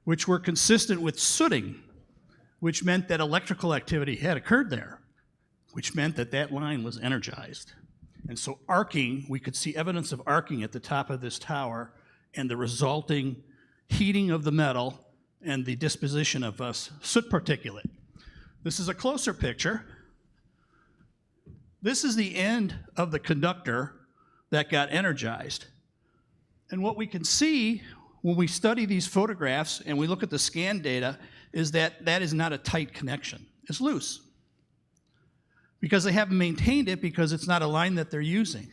which were consistent with sooting, which meant that electrical activity had occurred there, which meant that that line was energized. And so arcing, we could see evidence of arcing at the top of this tower and the resulting heating of the metal and the disposition of soot particulate. This is a closer picture. This is the end of the conductor that got energized. And what we can see when we study these photographs and we look at the scan data is that that is not a tight connection. It's loose. Because they haven't maintained it, because it's not a line that they're using.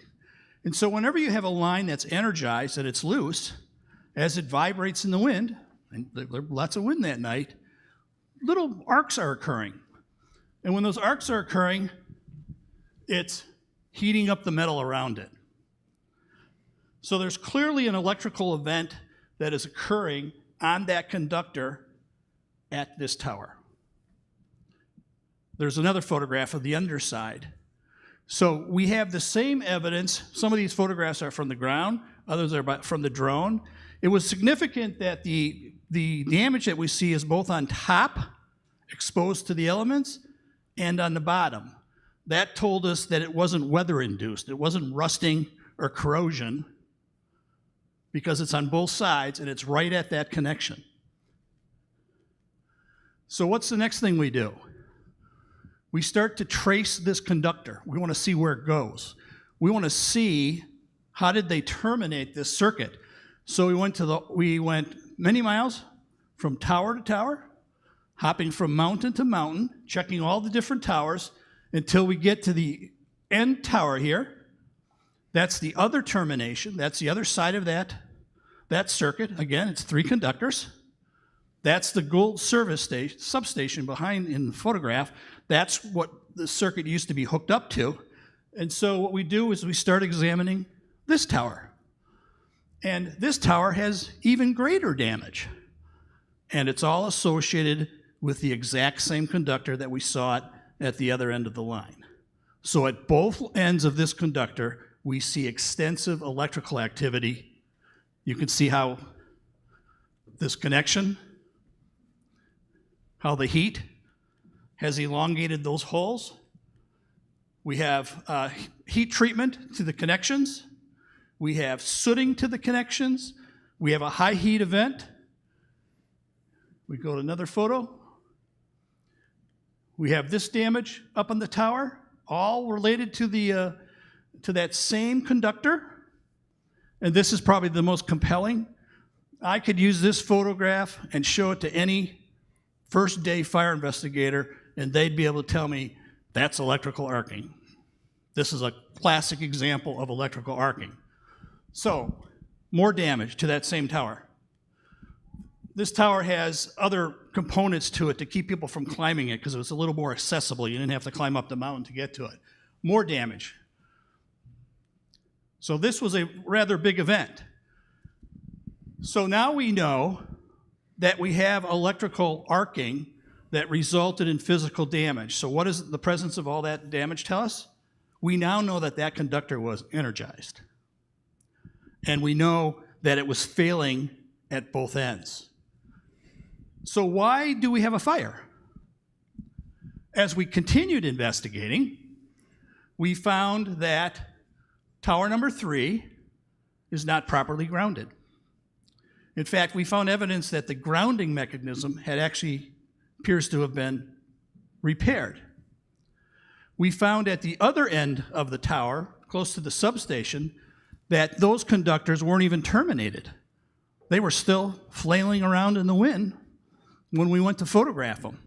And so whenever you have a line that's energized and it's loose, as it vibrates in the wind, and there were lots of wind that night, little arcs are occurring. And when those arcs are occurring, it's heating up the metal around it. So there's clearly an electrical event that is occurring on that conductor at this tower. There's another photograph of the underside. So we have the same evidence. Some of these photographs are from the ground, others are from the drone. It was significant that the damage that we see is both on top, exposed to the elements, and on the bottom. That told us that it wasn't weather-induced. It wasn't rusting or corrosion, because it's on both sides and it's right at that connection. So what's the next thing we do? We start to trace this conductor. We want to see where it goes. We want to see how did they terminate this circuit. So we went many miles from tower to tower, hopping from mountain to mountain, checking all the different towers until we get to the end tower here. That's the other termination. That's the other side of that circuit. Again, it's 3 conductors. That's the Gould service station, substation behind in the photograph. That's what the circuit used to be hooked up to. And so what we do is we start examining this tower. And this tower has even greater damage. And it's all associated with the exact same conductor that we saw at the other end of the line. So at both ends of this conductor, we see extensive electrical activity. You can see how this connection, how the heat has elongated those holes. We have heat treatment to the connections. We have sooting to the connections. We have a high heat event. We go to another photo. We have this damage up on the tower, all related to to that same conductor. And this is probably the most compelling. I could use this photograph and show it to any first day fire investigator, and they'd be able to tell me that's electrical arcing. This is a classic example of electrical arcing. So, more damage to that same tower. This tower has other components to it to keep people from climbing it because it was a little more accessible. You didn't have to climb up the mountain to get to it. More damage. So this was a rather big event. So now we know that we have electrical arcing that resulted in physical damage. So what does the presence of all that damage tell us? We now know that that conductor was energized. And we know that it was failing at both ends. So why do we have a fire? As we continued investigating, we found that tower number 3 is not properly grounded. In fact, we found evidence that the grounding mechanism had actually appears to have been repaired. We found at the other end of the tower, close to the substation, that those conductors weren't even terminated. They were still flailing around in the wind when we went to photograph them.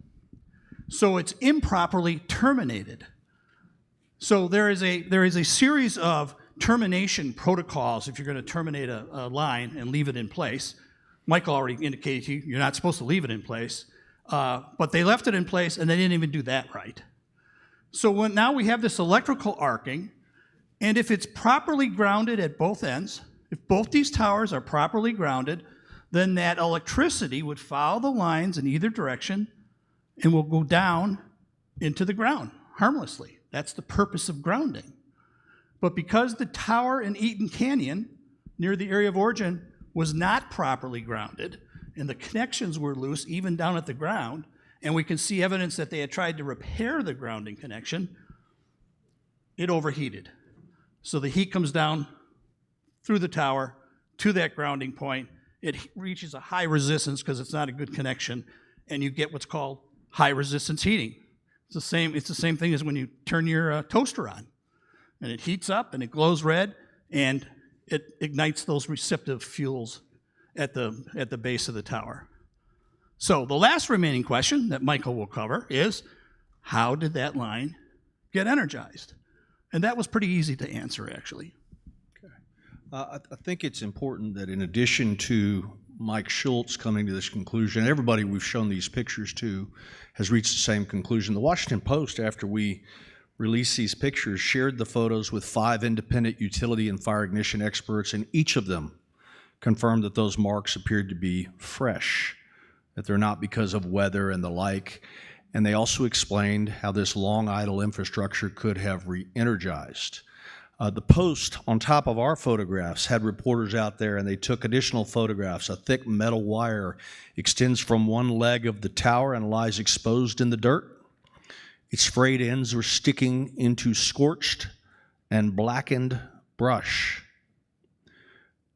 So it's improperly terminated. So there is a series of termination protocols if you're going to terminate a line and leave it in place. Michael already indicated to you, you're not supposed to leave it in place. But they left it in place and they didn't even do that right. So now we have this electrical arcing, and if it's properly grounded at both ends, if both these towers are properly grounded, then that electricity would follow the lines in either direction and will go down into the ground harmlessly. That's the purpose of grounding. But because the tower in Eaton Canyon, near the area of origin, was not properly grounded, and the connections were loose even down at the ground, and we can see evidence that they had tried to repair the grounding connection, it overheated. So the heat comes down through the tower to that grounding point. It reaches a high resistance because it's not a good connection, and you get what's called high resistance heating. It's the same thing as when you turn your toaster on, and it heats up and it glows red, and it ignites those receptive fuels at the base of the tower. So the last remaining question that Michael will cover is, how did that line get energized? And that was pretty easy to answer, actually. I think it's important that in addition to Mike Schultz coming to this conclusion, everybody we've shown these pictures to has reached the same conclusion. The Washington Post, after we released these pictures, shared the photos with 5 independent utility and fire ignition experts, and each of them confirmed that those marks appeared to be fresh, that they're not because of weather and the like. And they also explained how this long idle infrastructure could have re-energized. The Post, on top of our photographs, had reporters out there, and they took additional photographs. A thick metal wire extends from one leg of the tower and lies exposed in the dirt. Its frayed ends were sticking into scorched and blackened brush.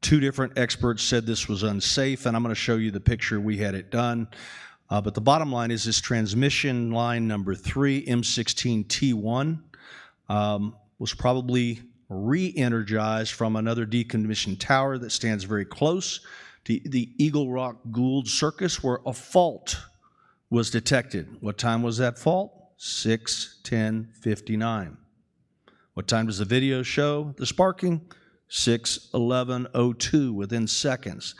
2 different experts said this was unsafe, and I'm going to show you the picture we had it done. But the bottom line is this transmission line number 3, M16T1, was probably re-energized from another decommissioned tower that stands very close to the Eagle Rock Gould Circus, where a fault was detected. What time was that fault? 6:10:59. What time does the video show the sparking? 6:11:02, within seconds.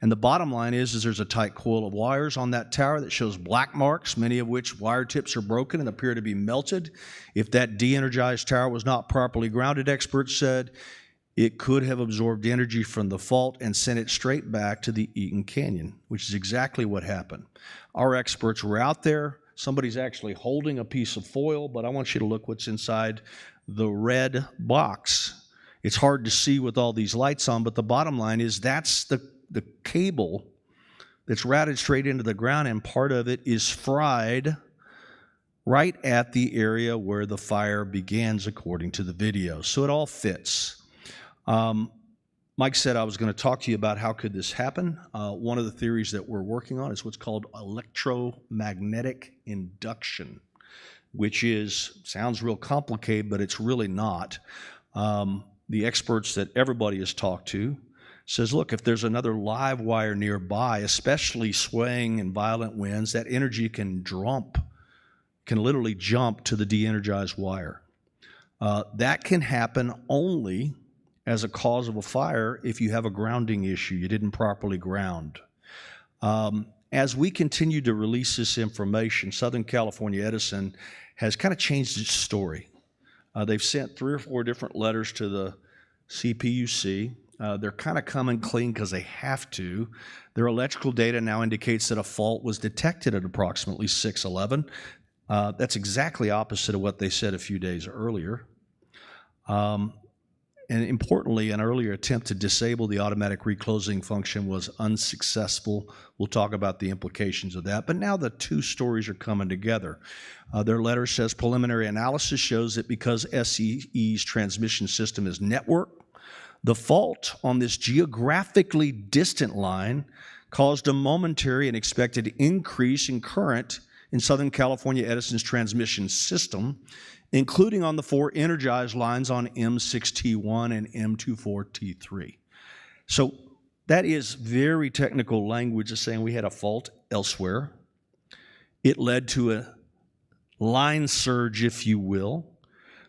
And the bottom line is there's a tight coil of wires on that tower that shows black marks, many of which wire tips are broken and appear to be melted. If that de-energized tower was not properly grounded, experts said, it could have absorbed energy from the fault and sent it straight back to the Eaton Canyon, which is exactly what happened. Our experts were out there. Somebody's actually holding a piece of foil, but I want you to look what's inside the red box. It's hard to see with all these lights on, but the bottom line is that's the cable that's routed straight into the ground, and part of it is fried right at the area where the fire begins, according to the video. So it all fits. Mike said I was going to talk to you about how could this happen. One of the theories that we're working on is what's called electromagnetic induction, which sounds real complicated, but it's really not. The experts that everybody has talked to says, look, if there's another live wire nearby, especially swaying in violent winds, that energy can literally jump to the de-energized wire. That can happen only as a cause of a fire if you have a grounding issue. You didn't properly ground. As we continue to release this information, Southern California Edison has kind of changed its story. They've sent 3 or 4 different letters to the CPUC. They're kind of coming clean because they have to. Their electrical data now indicates that a fault was detected at approximately 6:11. That's exactly opposite of what they said a few days earlier. And importantly, an earlier attempt to disable the automatic reclosing function was unsuccessful. We'll talk about the implications of that. But now the 2 stories are coming together. Their letter says preliminary analysis shows that because SCE's transmission system is networked, the fault on this geographically distant line caused a momentary and expected increase in current in Southern California Edison's transmission system, including on the 4 energized lines on M6T1 and M24T3. So that is very technical language of saying we had a fault elsewhere. It led to a line surge, if you will,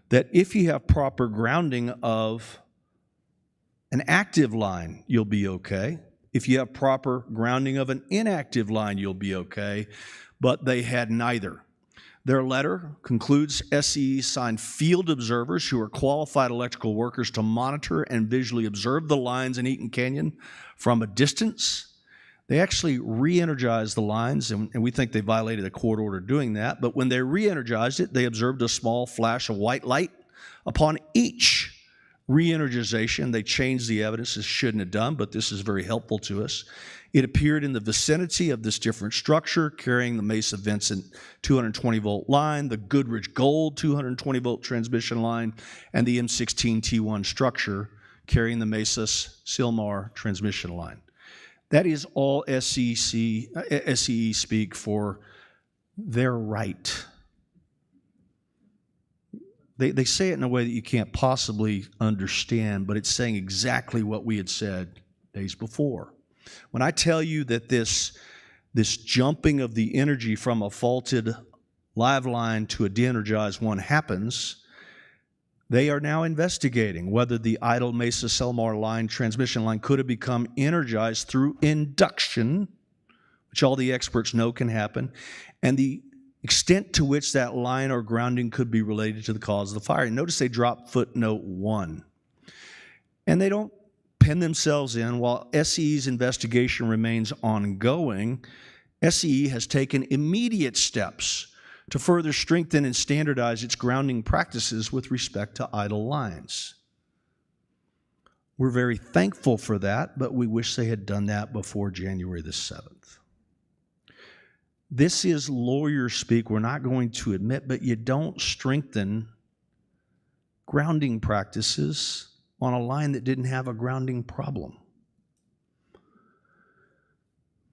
that if you have proper grounding of an active line, you'll be okay. If you have proper grounding of an inactive line, you'll be okay. But they had neither. Their letter concludes SCE assigned field observers who are qualified electrical workers to monitor and visually observe the lines in Eaton Canyon from a distance. They actually re-energized the lines, and we think they violated a court order doing that. But when they re-energized it, they observed a small flash of white light. Upon each re-energization, they changed the evidence. This shouldn't have done, but this is very helpful to us. It appeared in the vicinity of this different structure, carrying the Mesa Vincent 220-volt line, the Goodrich Gold 220-volt transmission line, and the M16T1 structure, carrying the Mesa Silmar transmission line. That is all SCE speak for their right. They say it in a way that you can't possibly understand, but it's saying exactly what we had said days before. When I tell you that this jumping of the energy from a faulted live line to a de-energized one happens, they are now investigating whether the idle Mesa Selmar line, transmission line, could have become energized through induction, which all the experts know can happen, and the extent to which that line or grounding could be related to the cause of the fire. Notice they drop footnote 1. And they don't pin themselves in. While SCE's investigation remains ongoing, SCE has taken immediate steps to further strengthen and standardize its grounding practices with respect to idle lines. We're very thankful for that, but we wish they had done that before January the 7th. This is lawyer speak we're not going to admit, but you don't strengthen grounding practices on a line that didn't have a grounding problem.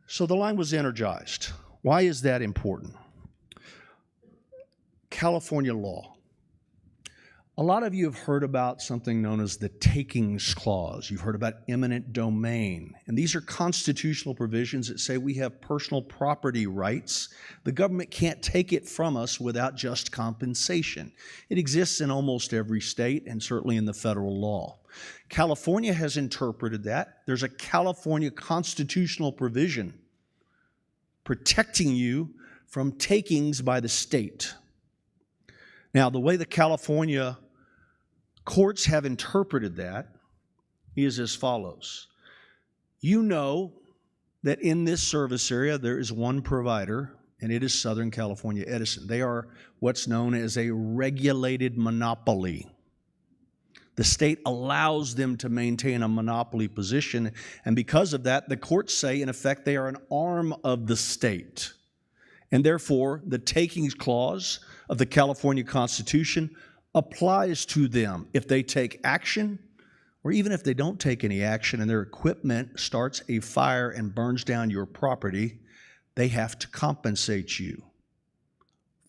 So the line was energized. Why is that important? California law. A lot of you have heard about something known as the takings clause. You've heard about eminent domain. And these are constitutional provisions that say we have personal property rights. The government can't take it from us without just compensation. It exists in almost every state and certainly in the federal law. California has interpreted that. There's a California constitutional provision protecting you from takings by the state. Now, the way the California courts have interpreted that is as follows. You know that in this service area there is one provider, and it is Southern California Edison. They are what's known as a regulated monopoly. The state allows them to maintain a monopoly position, and because of that, the courts say, in effect, they are an arm of the state. And therefore, the takings clause of the California Constitution applies to them. If they take action, or even if they don't take any action and their equipment starts a fire and burns down your property, they have to compensate you.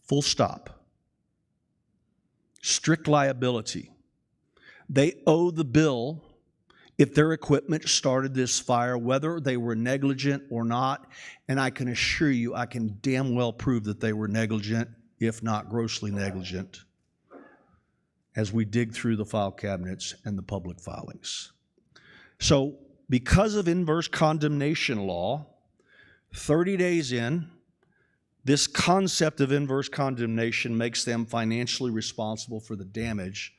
Full stop. Strict liability. They owe the bill if their equipment started this fire, whether they were negligent or not, and I can assure you, I can damn well prove that they were negligent, if not grossly negligent. as we dig through the file cabinets and the public filings. So because of inverse condemnation law, 30 days in, this concept of inverse condemnation makes them financially responsible for the damage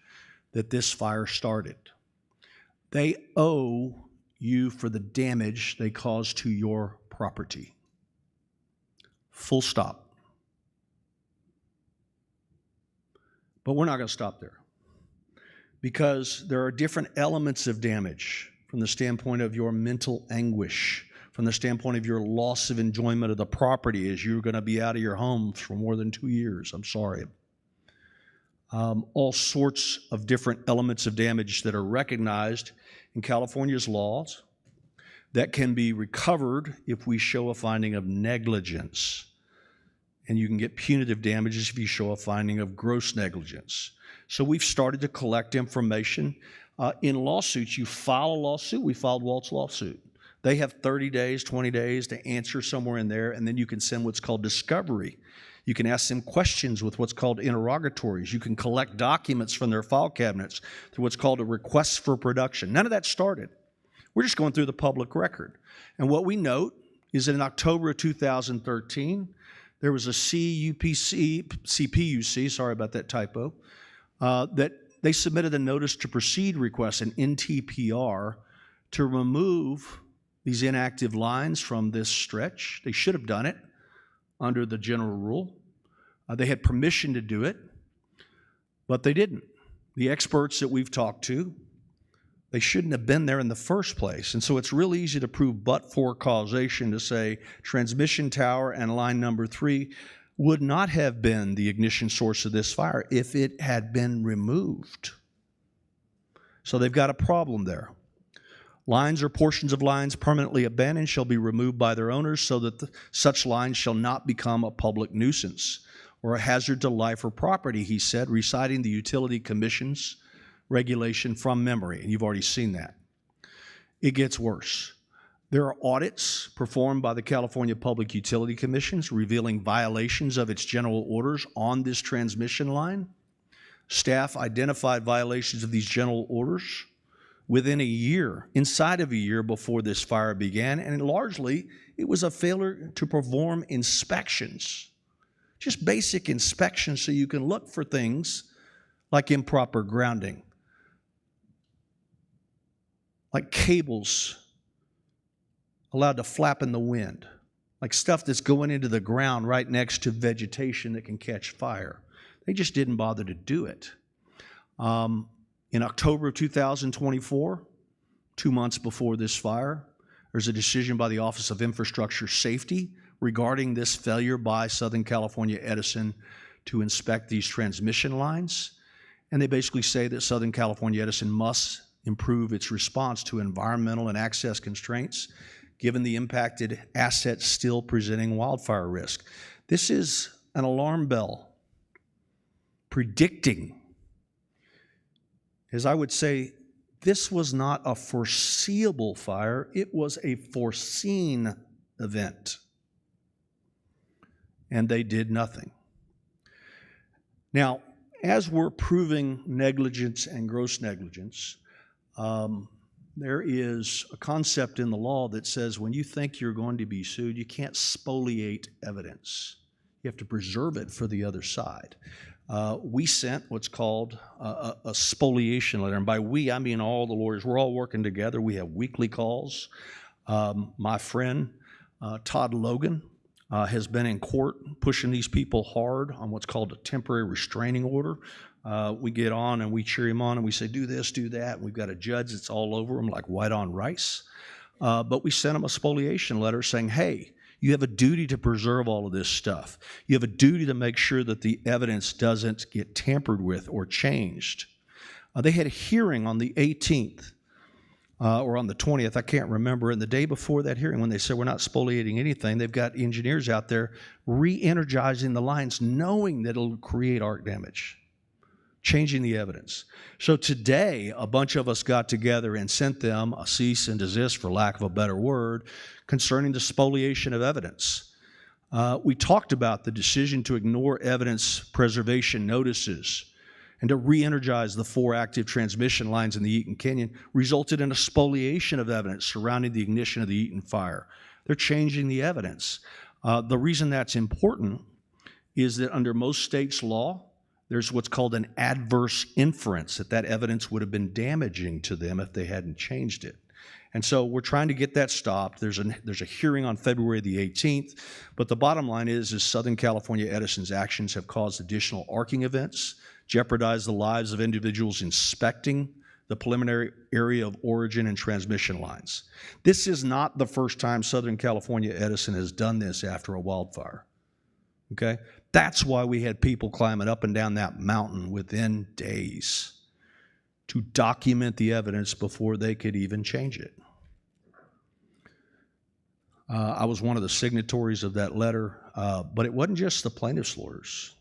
that this fire started. They owe you for the damage they caused to your property. Full stop. But we're not going to stop there, because there are different elements of damage from the standpoint of your mental anguish, from the standpoint of your loss of enjoyment of the property as you're going to be out of your home for more than 2 years. I'm sorry. All sorts of different elements of damage that are recognized in California's laws that can be recovered if we show a finding of negligence. And you can get punitive damages if you show a finding of gross negligence. So we've started to collect information. In lawsuits, you file a lawsuit. We filed Walt's lawsuit. They have 30 days, 20 days to answer somewhere in there, and then you can send what's called discovery. You can ask them questions with what's called interrogatories. You can collect documents from their file cabinets through what's called a request for production. None of that started. We're just going through the public record. And what we note is that in October of 2013, there was a CPUC, sorry about that typo, that they submitted a notice to proceed request, an NTPR, to remove these inactive lines from this stretch. They should have done it under the general rule. They had permission to do it, but they didn't. The experts that we've talked to, they shouldn't have been there in the first place. And so it's real easy to prove but-for causation to say transmission tower and line number 3 would not have been the ignition source of this fire if it had been removed. So they've got a problem there. Lines or portions of lines permanently abandoned shall be removed by their owners so that such lines shall not become a public nuisance or a hazard to life or property, he said, reciting the Utility Commission's regulation from memory, and you've already seen that. It gets worse. There are audits performed by the California Public Utility Commissions revealing violations of its general orders on this transmission line. Staff identified violations of these general orders within a year, inside of a year before this fire began, and largely it was a failure to perform inspections, just basic inspections so you can look for things like improper grounding, like cables allowed to flap in the wind, like stuff that's going into the ground right next to vegetation that can catch fire. They just didn't bother to do it. In October of 2024, 2 months before this fire, there's a decision by the Office of Infrastructure Safety regarding this failure by Southern California Edison to inspect these transmission lines. And they basically say that Southern California Edison must improve its response to environmental and access constraints, given the impacted assets still presenting wildfire risk. This is an alarm bell predicting, as I would say, this was not a foreseeable fire, it was a foreseen event. And they did nothing. Now, as we're proving negligence and gross negligence, there is a concept in the law that says when you think you're going to be sued, you can't spoliate evidence. You have to preserve it for the other side. We sent what's called a spoliation letter, and by we, I mean all the lawyers. We're all working together. We have weekly calls. My friend, Todd Logan, has been in court pushing these people hard on what's called a temporary restraining order. We get on and we cheer him on and we say, do this, do that. And we've got a judge that's all over him like white on rice. But we sent him a spoliation letter saying, hey, you have a duty to preserve all of this stuff. You have a duty to make sure that the evidence doesn't get tampered with or changed. They had a hearing on the 18th or on the 20th, I can't remember. And the day before that hearing, when they said we're not spoliating anything, they've got engineers out there re-energizing the lines, knowing that it'll create arc damage, changing the evidence. So today, a bunch of us got together and sent them a cease and desist, for lack of a better word, concerning the spoliation of evidence. We talked about the decision to ignore evidence preservation notices and to re-energize the 4 active transmission lines in the Eaton Canyon resulted in a spoliation of evidence surrounding the ignition of the Eaton Fire. They're changing the evidence. The reason that's important is that under most states' law, there's what's called an adverse inference, that evidence would have been damaging to them if they hadn't changed it. And so we're trying to get that stopped. There's a hearing on February the 18th, but the bottom line is Southern California Edison's actions have caused additional arcing events, jeopardized the lives of individuals inspecting the preliminary area of origin and transmission lines. This is not the first time Southern California Edison has done this after a wildfire, okay? That's why we had people climbing up and down that mountain within days to document the evidence before they could even change it. I was one of the signatories of that letter, but it wasn't just the plaintiff's lawyers.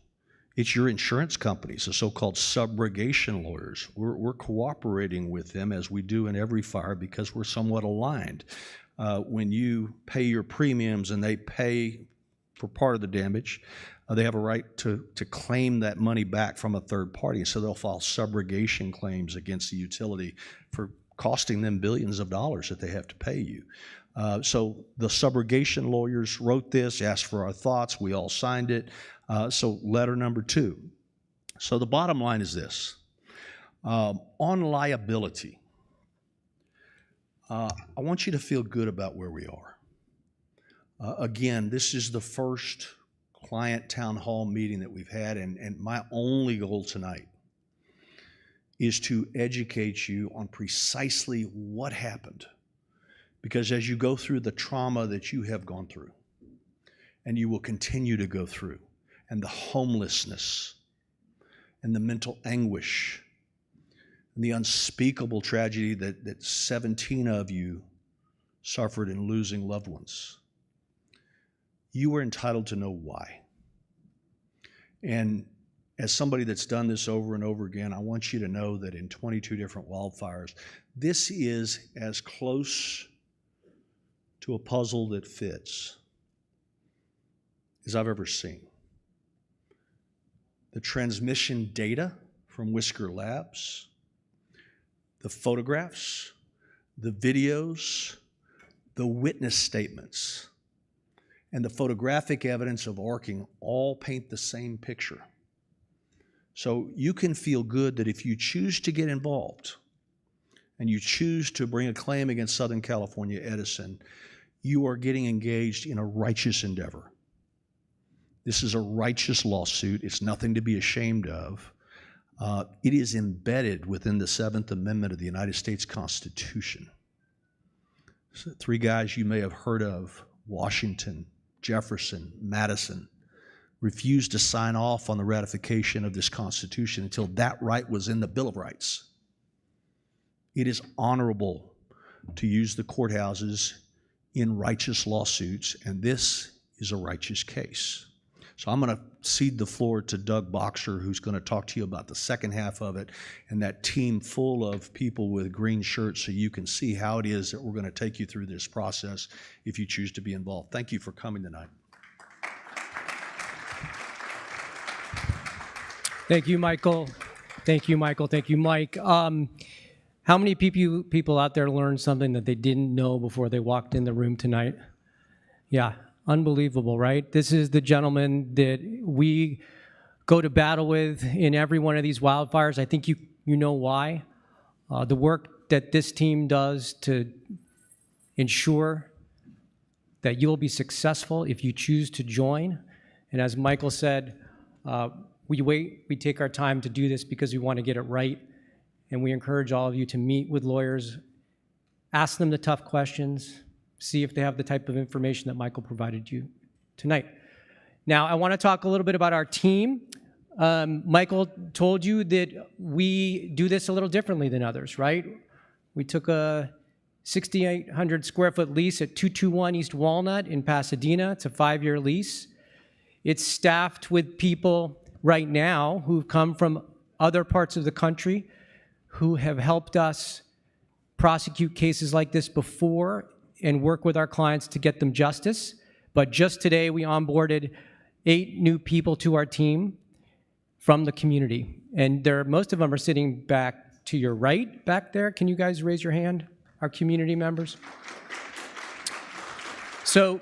It's your insurance companies, the so-called subrogation lawyers. We're cooperating with them, as we do in every fire, because we're somewhat aligned. When you pay your premiums and they pay for part of the damage, they have a right to claim that money back from a third party. So they'll file subrogation claims against the utility for costing them billions of dollars that they have to pay you. So the subrogation lawyers wrote this, asked for our thoughts. We all signed it. So letter number 2. So the bottom line is this. On liability, I want you to feel good about where we are. Again, this is the first client town hall meeting that we've had, and my only goal tonight is to educate you on precisely what happened. Because as you go through the trauma that you have gone through, and you will continue to go through, and the homelessness, and the mental anguish, and the unspeakable tragedy that 17 of you suffered in losing loved ones, you are entitled to know why. And as somebody that's done this over and over again, I want you to know that in 22 different wildfires, this is as close to a puzzle that fits as I've ever seen. The transmission data from Whisker Labs, the photographs, the videos, the witness statements, and the photographic evidence of arcing all paint the same picture. So you can feel good that if you choose to get involved and you choose to bring a claim against Southern California Edison, you are getting engaged in a righteous endeavor. This is a righteous lawsuit. It's nothing to be ashamed of. It is embedded within the 7th Amendment of the United States Constitution. So 3 guys you may have heard of, Washington, Jefferson, Madison, refused to sign off on the ratification of this Constitution until that right was in the Bill of Rights. It is honorable to use the courthouses in righteous lawsuits, and this is a righteous case. So I'm going to cede the floor to Doug Boxer, who's going to talk to you about the second half of it and that team full of people with green shirts, so you can see how it is that we're going to take you through this process if you choose to be involved. Thank you for coming tonight. Thank you, Michael. Thank you, Michael. Thank you, Mike. How many people out there learned something that they didn't know before they walked in the room tonight? Yeah, unbelievable, right? This is the gentleman that we go to battle with in every one of these wildfires. I think you know why. The work that this team does to ensure that you'll be successful if you choose to join. And as Michael said, we take our time to do this because we want to get it right. And we encourage all of you to meet with lawyers, ask them the tough questions, see if they have the type of information that Michael provided you tonight. Now, I want to talk a little bit about our team. Michael told you that we do this a little differently than others, right? We took a 6,800 square foot lease at 221 East Walnut in Pasadena. It's a 5-year lease. It's staffed with people right now who've come from other parts of the country who have helped us prosecute cases like this before and work with our clients to get them justice. But just today, we onboarded 8 new people to our team from the community. And most of them are sitting back to your right, back there. Can you guys raise your hand, our community members? So,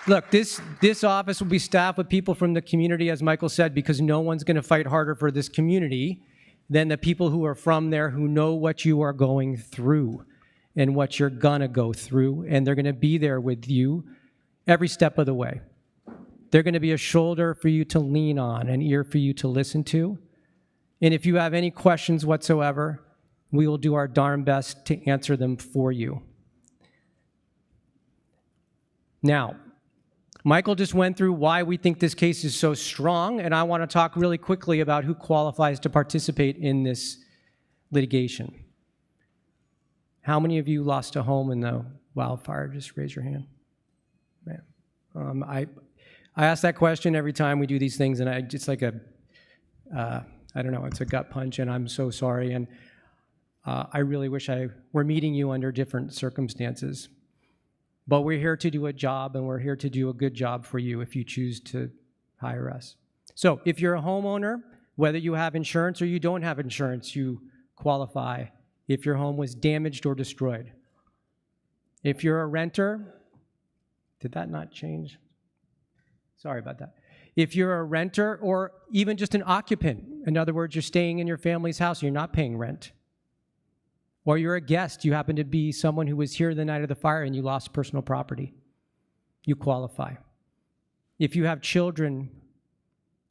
look, this office will be staffed with people from the community, as Michael said, because no one's going to fight harder for this community than the people who are from there, who know what you are going through and what you're going to go through, and they're going to be there with you every step of the way. They're going to be a shoulder for you to lean on, an ear for you to listen to. And if you have any questions whatsoever, we will do our darn best to answer them for you. Now, Michael just went through why we think this case is so strong, and I want to talk really quickly about who qualifies to participate in this litigation. How many of you lost a home in the wildfire? Just raise your hand. Man. I ask that question every time we do these things, and it's like I don't know, it's a gut punch, and I'm so sorry, and I really wish I were meeting you under different circumstances. But we're here to do a job, and we're here to do a good job for you if you choose to hire us. So if you're a homeowner, whether you have insurance or you don't have insurance, you qualify if your home was damaged or destroyed. If you're a renter, did that not change? Sorry about that. If you're a renter or even just an occupant, in other words, you're staying in your family's house, you're not paying rent. Or you're a guest, you happen to be someone who was here the night of the fire and you lost personal property, you qualify. If you have children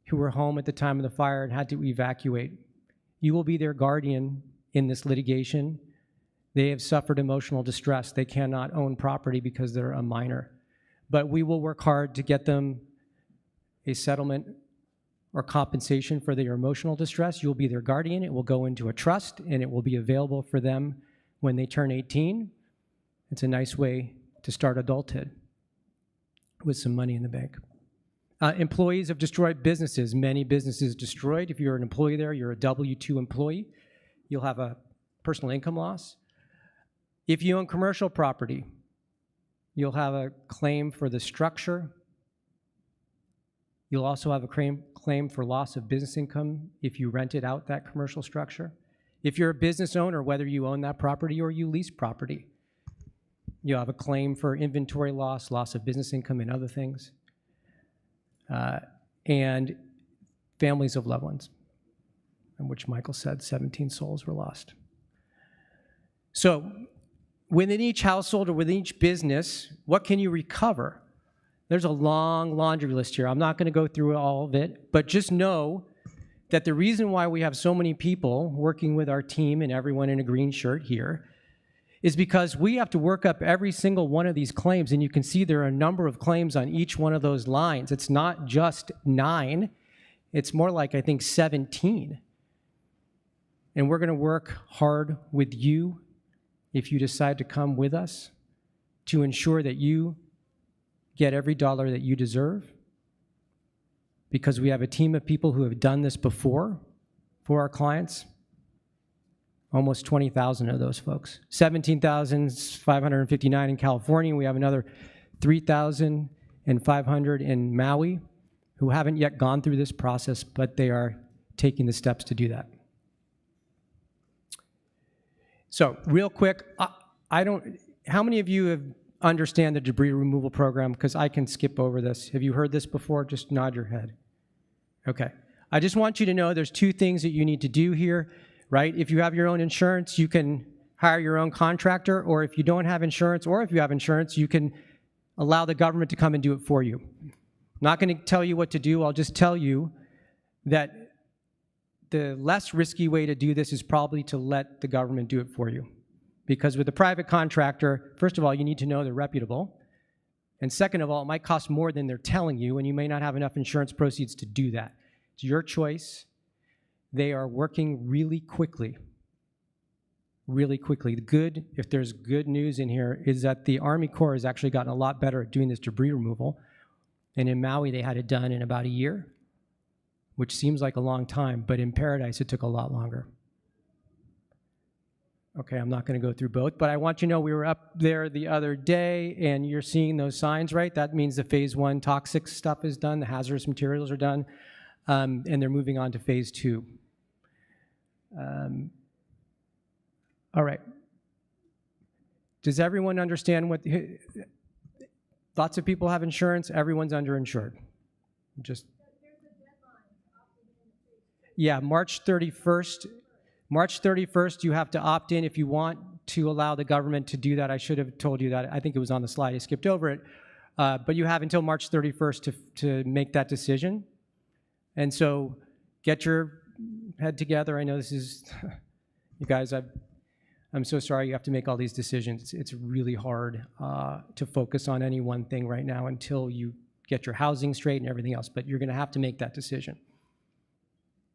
who were home at the time of the fire and had to evacuate, you will be their guardian in this litigation. They have suffered emotional distress. They cannot own property because they're a minor. But we will work hard to get them a settlement or compensation for their emotional distress. You'll be their guardian. It will go into a trust, and it will be available for them when they turn 18. It's a nice way to start adulthood with some money in the bank. Employees of destroyed businesses, many businesses destroyed. If you're an employee there, you're a W-2 employee. You'll have a personal income loss. If you own commercial property, you'll have a claim for the structure. You'll also have a claim for loss of business income if you rented out that commercial structure. If you're a business owner, whether you own that property or you lease property, you'll have a claim for inventory loss, loss of business income, and other things. And families of loved ones, in which Michael said 17 souls were lost. So within each household or within each business, what can you recover? There's a long laundry list here. I'm not going to go through all of it, but just know that the reason why we have so many people working with our team and everyone in a green shirt here is because we have to work up every single one of these claims, and you can see there are a number of claims on each one of those lines. It's not just 9. It's more like, I think, 17. And we're going to work hard with you if you decide to come with us to ensure that you get every dollar that you deserve, because we have a team of people who have done this before for our clients. Almost 20,000 of those folks. 17,559 in California. We have another 3,500 in Maui who haven't yet gone through this process, but they are taking the steps to do that. So real quick, how many of you understand the debris removal program? Because I can skip over this. Have you heard this before? Just nod your head. Okay. I just want you to know there's 2 things that you need to do here, right? If you have your own insurance, you can hire your own contractor, or if you don't have insurance, or if you have insurance, you can allow the government to come and do it for you. I'm not going to tell you what to do. I'll just tell you that the less risky way to do this is probably to let the government do it for you. Because with a private contractor, first of all, you need to know they're reputable. And second of all, it might cost more than they're telling you, and you may not have enough insurance proceeds to do that. It's your choice. They are working really quickly. Really quickly. If there's good news in here, is that the Army Corps has actually gotten a lot better at doing this debris removal. And in Maui, they had it done in about a year, which seems like a long time, but in Paradise, it took a lot longer. Okay, I'm not going to go through both, but I want you to know we were up there the other day, and you're seeing those signs, right? That means the phase 1 toxic stuff is done, the hazardous materials are done. and they're moving on to phase 2. All right. Does everyone understand what, lots of people have insurance, everyone's underinsured. Just, yeah, March 31st, you have to opt in if you want to allow the government to do that. I should have told you that. I think it was on the slide. I skipped over it. But you have until March 31st to make that decision. And so get your head together. I know this is, you guys, I'm so sorry you have to make all these decisions. It's really hard to focus on any one thing right now until you get your housing straight and everything else. But you're going to have to make that decision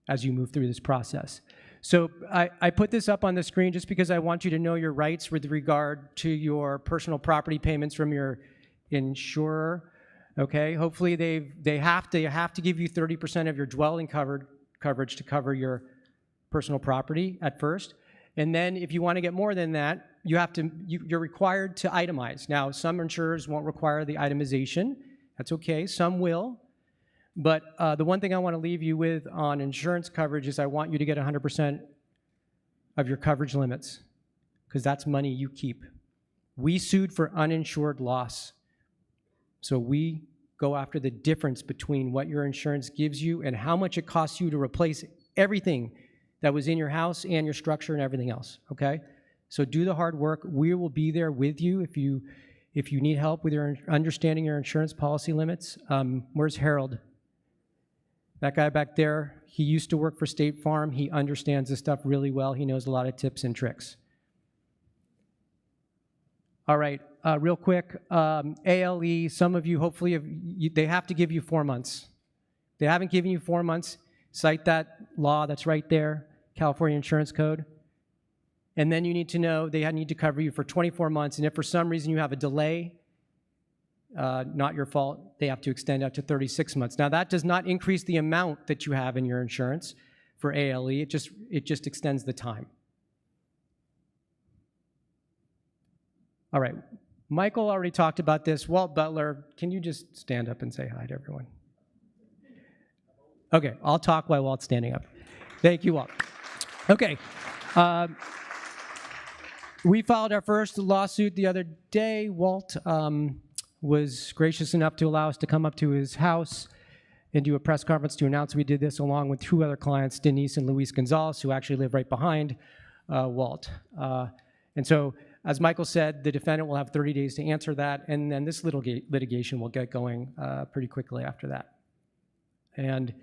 as you move through this process. So I put this up on the screen just because I want you to know your rights with regard to your personal property payments from your insurer. Okay, hopefully they have to give you 30% of your dwelling coverage to cover your personal property at first. And then if you want to get more than that, you're required to itemize. Now, some insurers won't require the itemization. That's okay, some will. But the one thing I want to leave you with on insurance coverage is I want you to get 100% of your coverage limits, because that's money you keep. We sued for uninsured loss. So we go after the difference between what your insurance gives you and how much it costs you to replace everything that was in your house and your structure and everything else, okay? So do the hard work. We will be there with you if you need help with your understanding your insurance policy limits. Where's Harold? That guy back there, he used to work for State Farm. He understands this stuff really well. He knows a lot of tips and tricks. All right, real quick, ALE, some of you hopefully, they have to give you 4 months. If they haven't given you 4 months, cite that law that's right there, California Insurance Code. And then you need to know they need to cover you for 24 months. And if for some reason you have a delay, not your fault, they have to extend out to 36 months. Now that does not increase the amount that you have in your insurance for ALE, it just extends the time. All right, Michael already talked about this. Walt Butler, can you just stand up and say hi to everyone? Okay, I'll talk while Walt's standing up. Thank you, Walt. Okay, we filed our first lawsuit the other day. Walt was gracious enough to allow us to come up to his house and do a press conference to announce we did this, along with 2 other clients, Denise and Luis Gonzalez, who actually live right behind Walt. And so, as Michael said, the defendant will have 30 days to answer that, and then this litigation will get going pretty quickly after that. And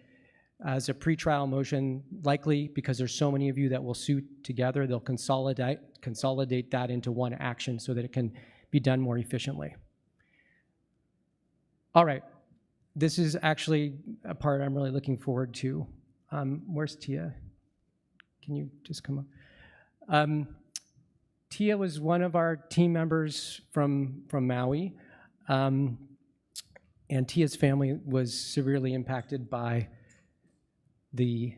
as a pretrial motion, likely because there's so many of you that will sue together, they'll consolidate that into one action so that it can be done more efficiently. All right, this is actually a part I'm really looking forward to. Where's Tia? Can you just come up? Tia was one of our team members from Maui, and Tia's family was severely impacted by the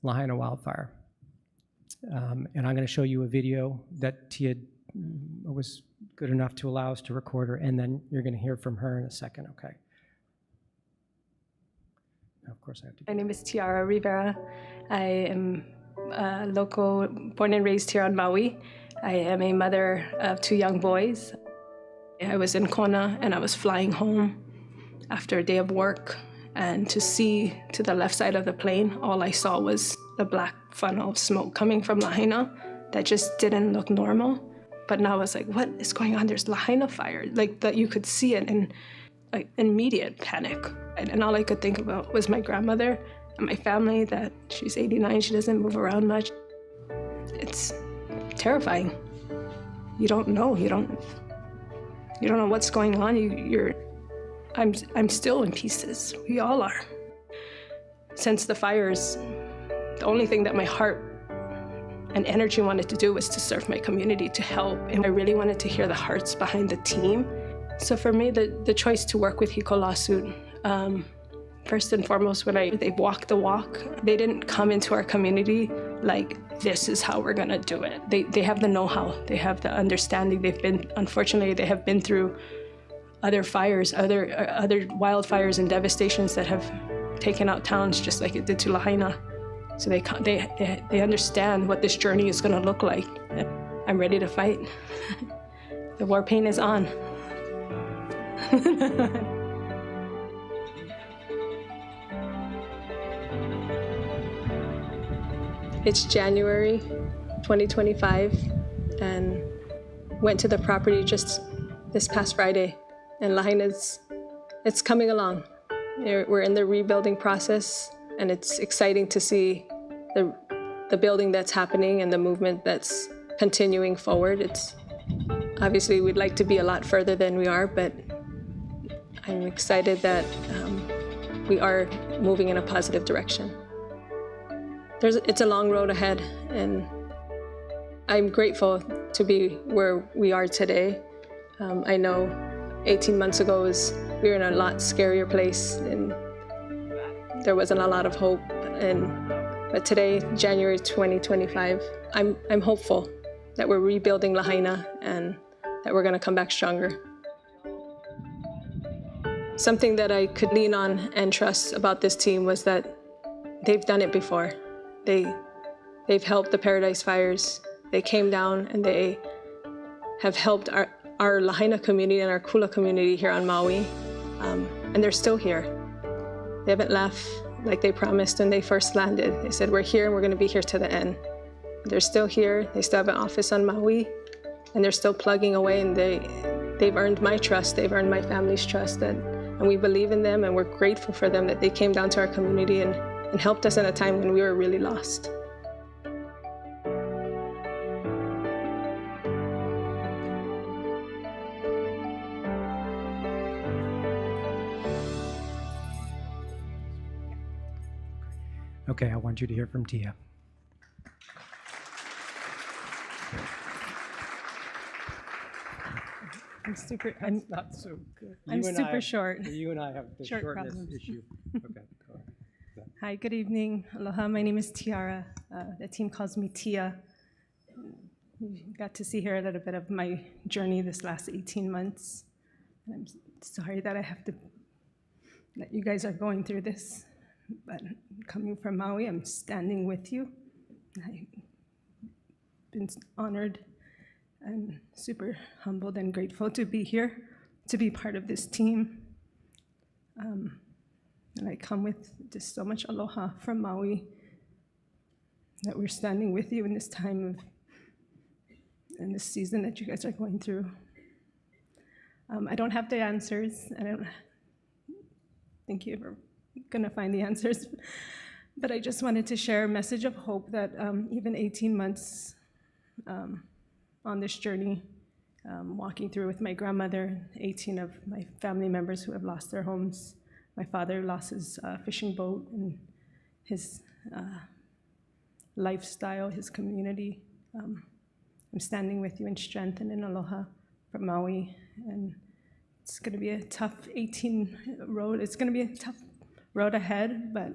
Lahaina wildfire. And I'm going to show you a video that Tia was good enough to allow us to record her, and then you're going to hear from her in a second, okay? Now, of course, I have to. My name is Tiara Rivera. I am local, born and raised here on Maui. I am a mother of 2 young boys. I was in Kona and I was flying home after a day of work, and to see to the left side of the plane, all I saw was the black funnel of smoke coming from Lahaina that just didn't look normal. But now I was like, what is going on? There's Lahaina fire, like that you could see it, and like immediate panic. And all I could think about was my grandmother and my family, that she's 89, she doesn't move around much. It's terrifying. You don't know, you don't know what's going on. I'm still in pieces. We all are. Since the fires, the only thing that my heart and energy wanted to do was to serve my community, to help. And I really wanted to hear the hearts behind the team. So for me, the choice to work with Hiko Lawsuit, first and foremost, they walked the walk. They didn't come into our community like, this is how we're gonna do it. They have the know-how, they have the understanding. Unfortunately, they have been through other fires, other wildfires and devastations that have taking out towns just like it did to Lahaina. So they understand what this journey is going to look like. I'm ready to fight. The war paint is on. It's January 2025, and went to the property just this past Friday, and it's coming along. We're in the rebuilding process, and it's exciting to see the building that's happening and the movement that's continuing forward. It's obviously we'd like to be a lot further than we are, but I'm excited that we are moving in a positive direction. It's a long road ahead, and I'm grateful to be where we are today. I know 18 months ago we were in a lot scarier place, and there wasn't a lot of hope. But today, January 2025, I'm hopeful that we're rebuilding Lahaina and that we're going to come back stronger. Something that I could lean on and trust about this team was that they've done it before. They've helped the Paradise Fires. They came down and they have helped our Lahaina community and our Kula community here on Maui, and they're still here. They haven't left like they promised when they first landed. They said, we're here and we're going to be here to the end. They're still here. They still have an office on Maui, and they're still plugging away, and they've earned my trust. They've earned my family's trust, and we believe in them, and we're grateful for them that they came down to our community and helped us in a time when we were really lost. Okay, I want you to hear from Tia. I'm Not so good. I'm super short. You and I have the Short shortness problems. issue. Okay, go ahead. Hi, good evening. Aloha, my name is Tiara. The team calls me Tia. You got to see here a little bit of my journey this last 18 months. And I'm sorry that I have to, that you guys are going through this. But coming from Maui, I'm standing with you. I've been honored and super humbled and grateful to be here, to be part of this team. And I come with just so much aloha from Maui, that we're standing with you in this time in this season that you guys are going through. I don't have the answers. I don't think you're ever gonna find the answers, but I just wanted to share a message of hope that even 18 months on this journey, walking through with my grandmother, 18 of my family members who have lost their homes. My father lost his fishing boat and his lifestyle, his community. I'm standing with you in strength and in aloha from Maui, and it's going to be a tough 18 road. It's going to be a tough road ahead, but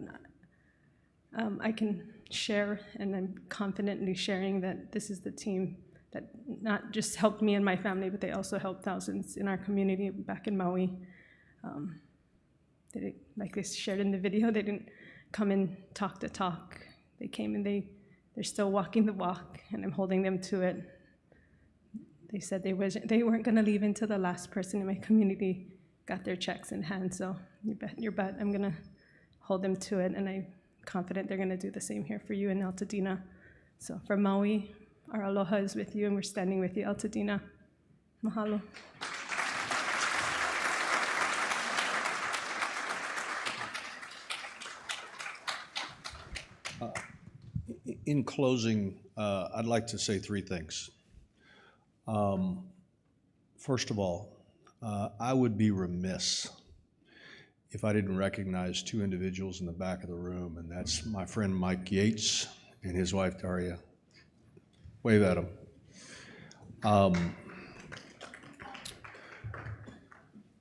I can share, and I'm confidently sharing that this is the team that not just helped me and my family, but they also helped thousands in our community back in Maui. Like they shared in the video, they didn't come and talk the talk. They came and they're still walking the walk, and I'm holding them to it. They said they weren't going to leave until the last person in my community got their checks in hand. So you bet I'm going to hold them to it, and I'm confident they're going to do the same here for you in Altadena. So for Maui, our aloha is with you, and we're standing with you, Altadena. Mahalo. In closing, I'd like to say three things. First of all, I would be remiss if I didn't recognize two individuals in the back of the room, and that's my friend Mike Yates and his wife Daria. Wave at them.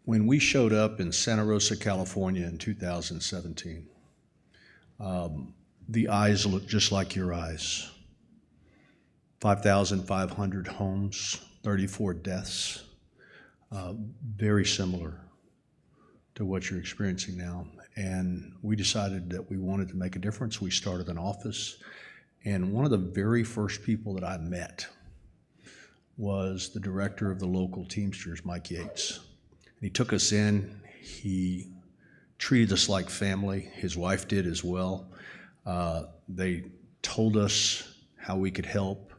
When we showed up in Santa Rosa, California in 2017, the eyes looked just like your eyes. 5,500 homes, 34 deaths, very similar to what you're experiencing now. and we decided that we wanted to make a difference. We started an office, and one of the very first people that I met was the director of the local Teamsters, Mike Yates. And he took us in. He treated us like family. His wife did as well. They told us how we could help.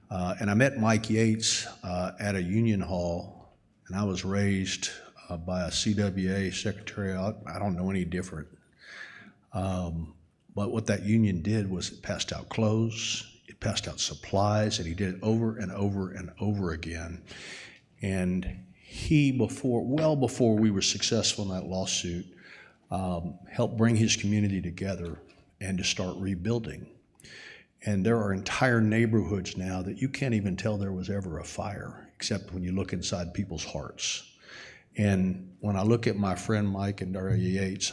And I met Mike Yates at a union hall, and I was raised by a CWA secretary. I don't know any different. But what that union did was it passed out clothes, it passed out supplies, and he did it over and over and over again. And he, well before we were successful in that lawsuit, helped bring his community together and to start rebuilding. And there are entire neighborhoods now that you can't even tell there was ever a fire, except when you look inside people's hearts. And when I look at my friend Mike and Daria Yates,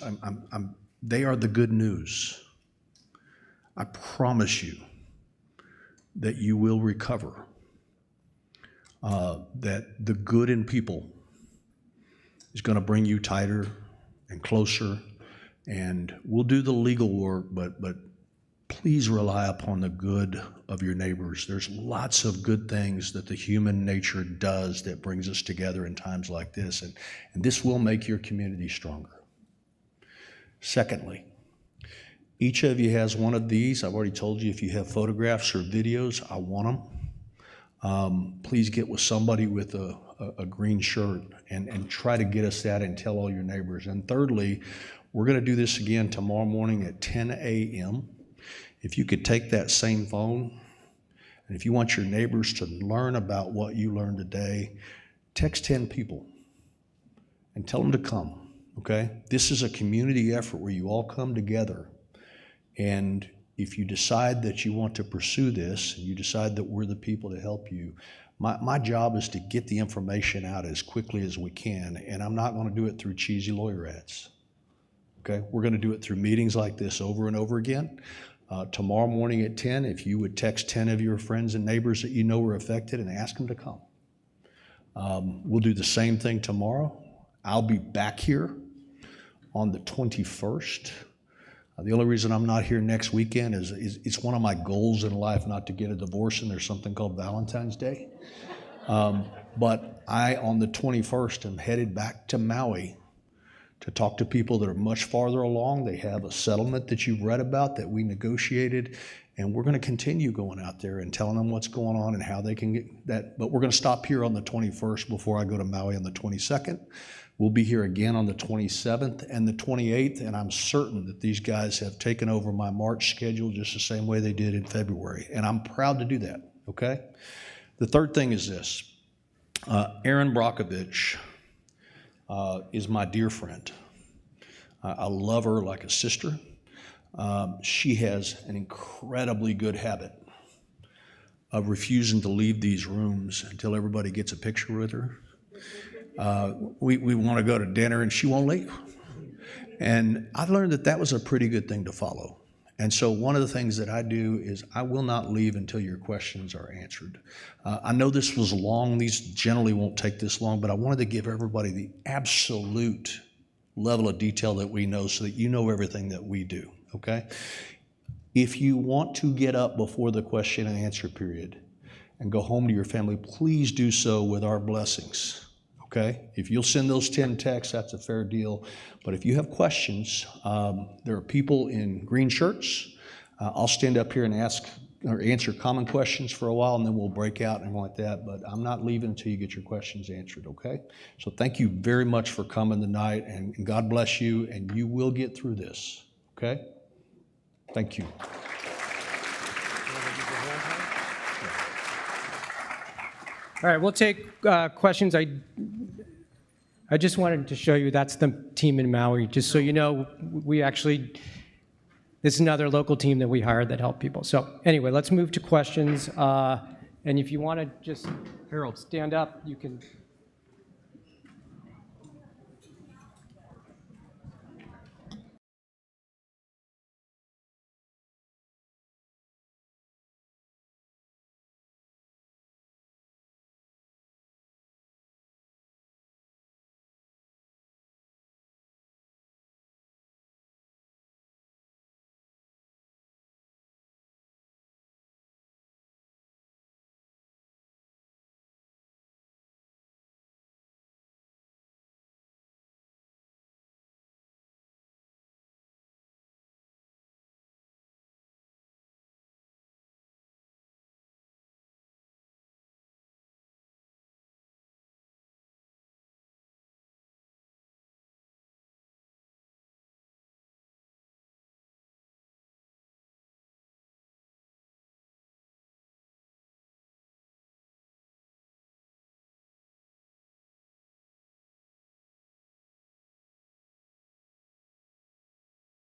they are the good news. I promise you that you will recover, that the good in people is going to bring you tighter and closer, and we'll do the legal work, but please rely upon the good of your neighbors. There's lots of good things that the human nature does that brings us together in times like this, and this will make your community stronger. Secondly, each of you has one of these. I've already told you if you have photographs or videos, I want them. Please get with somebody with a green shirt and try to get us that and tell all your neighbors. And thirdly, we're going to do this again tomorrow morning at 10 a.m. If you could take that same phone, and if you want your neighbors to learn about what you learned today, text 10 people and tell them to come, okay? This is a community effort where you all come together, and if you decide that you want to pursue this, and you decide that we're the people to help you, my job is to get the information out as quickly as we can, and I'm not going to do it through cheesy lawyer ads, okay? We're going to do it through meetings like this over and over again. Tomorrow morning at 10, if you would text 10 of your friends and neighbors that you know were affected and ask them to come. We'll do the same thing tomorrow. I'll be back here on the 21st. The only reason I'm not here next weekend is it's one of my goals in life not to get a divorce, and there's something called Valentine's Day. But I, on the 21st, am headed back to Maui to talk to people that are much farther along. They have a settlement that you've read about that we negotiated, and we're going to continue going out there and telling them what's going on and how they can get that. But we're going to stop here on the 21st before I go to Maui on the 22nd. We'll be here again on the 27th and the 28th, and I'm certain that these guys have taken over my March schedule just the same way they did in February, and I'm proud to do that, okay? The third thing is this. Erin Brockovich is my dear friend. I love her like a sister. She has an incredibly good habit of refusing to leave these rooms until everybody gets a picture with her. We want to go to dinner and she won't leave. And I learned that was a pretty good thing to follow. And so one of the things that I do is I will not leave until your questions are answered. I know this was long. These generally won't take this long, but I wanted to give everybody the absolute level of detail that we know so that you know everything that we do, okay? If you want to get up before the question and answer period and go home to your family, please do so with our blessings. Okay, if you'll send those 10 texts, that's a fair deal. But if you have questions, there are people in green shirts. I'll stand up here and ask or answer common questions for a while, and then we'll break out and like that. But I'm not leaving until you get your questions answered, okay? So thank you very much for coming tonight, and God bless you, and you will get through this, okay? Thank you. All right, we'll take questions. I just wanted to show you that's the team in Maui, just so you know, this is another local team that we hired that help people. So anyway, let's move to questions. And if you want to just, Harold, stand up, you can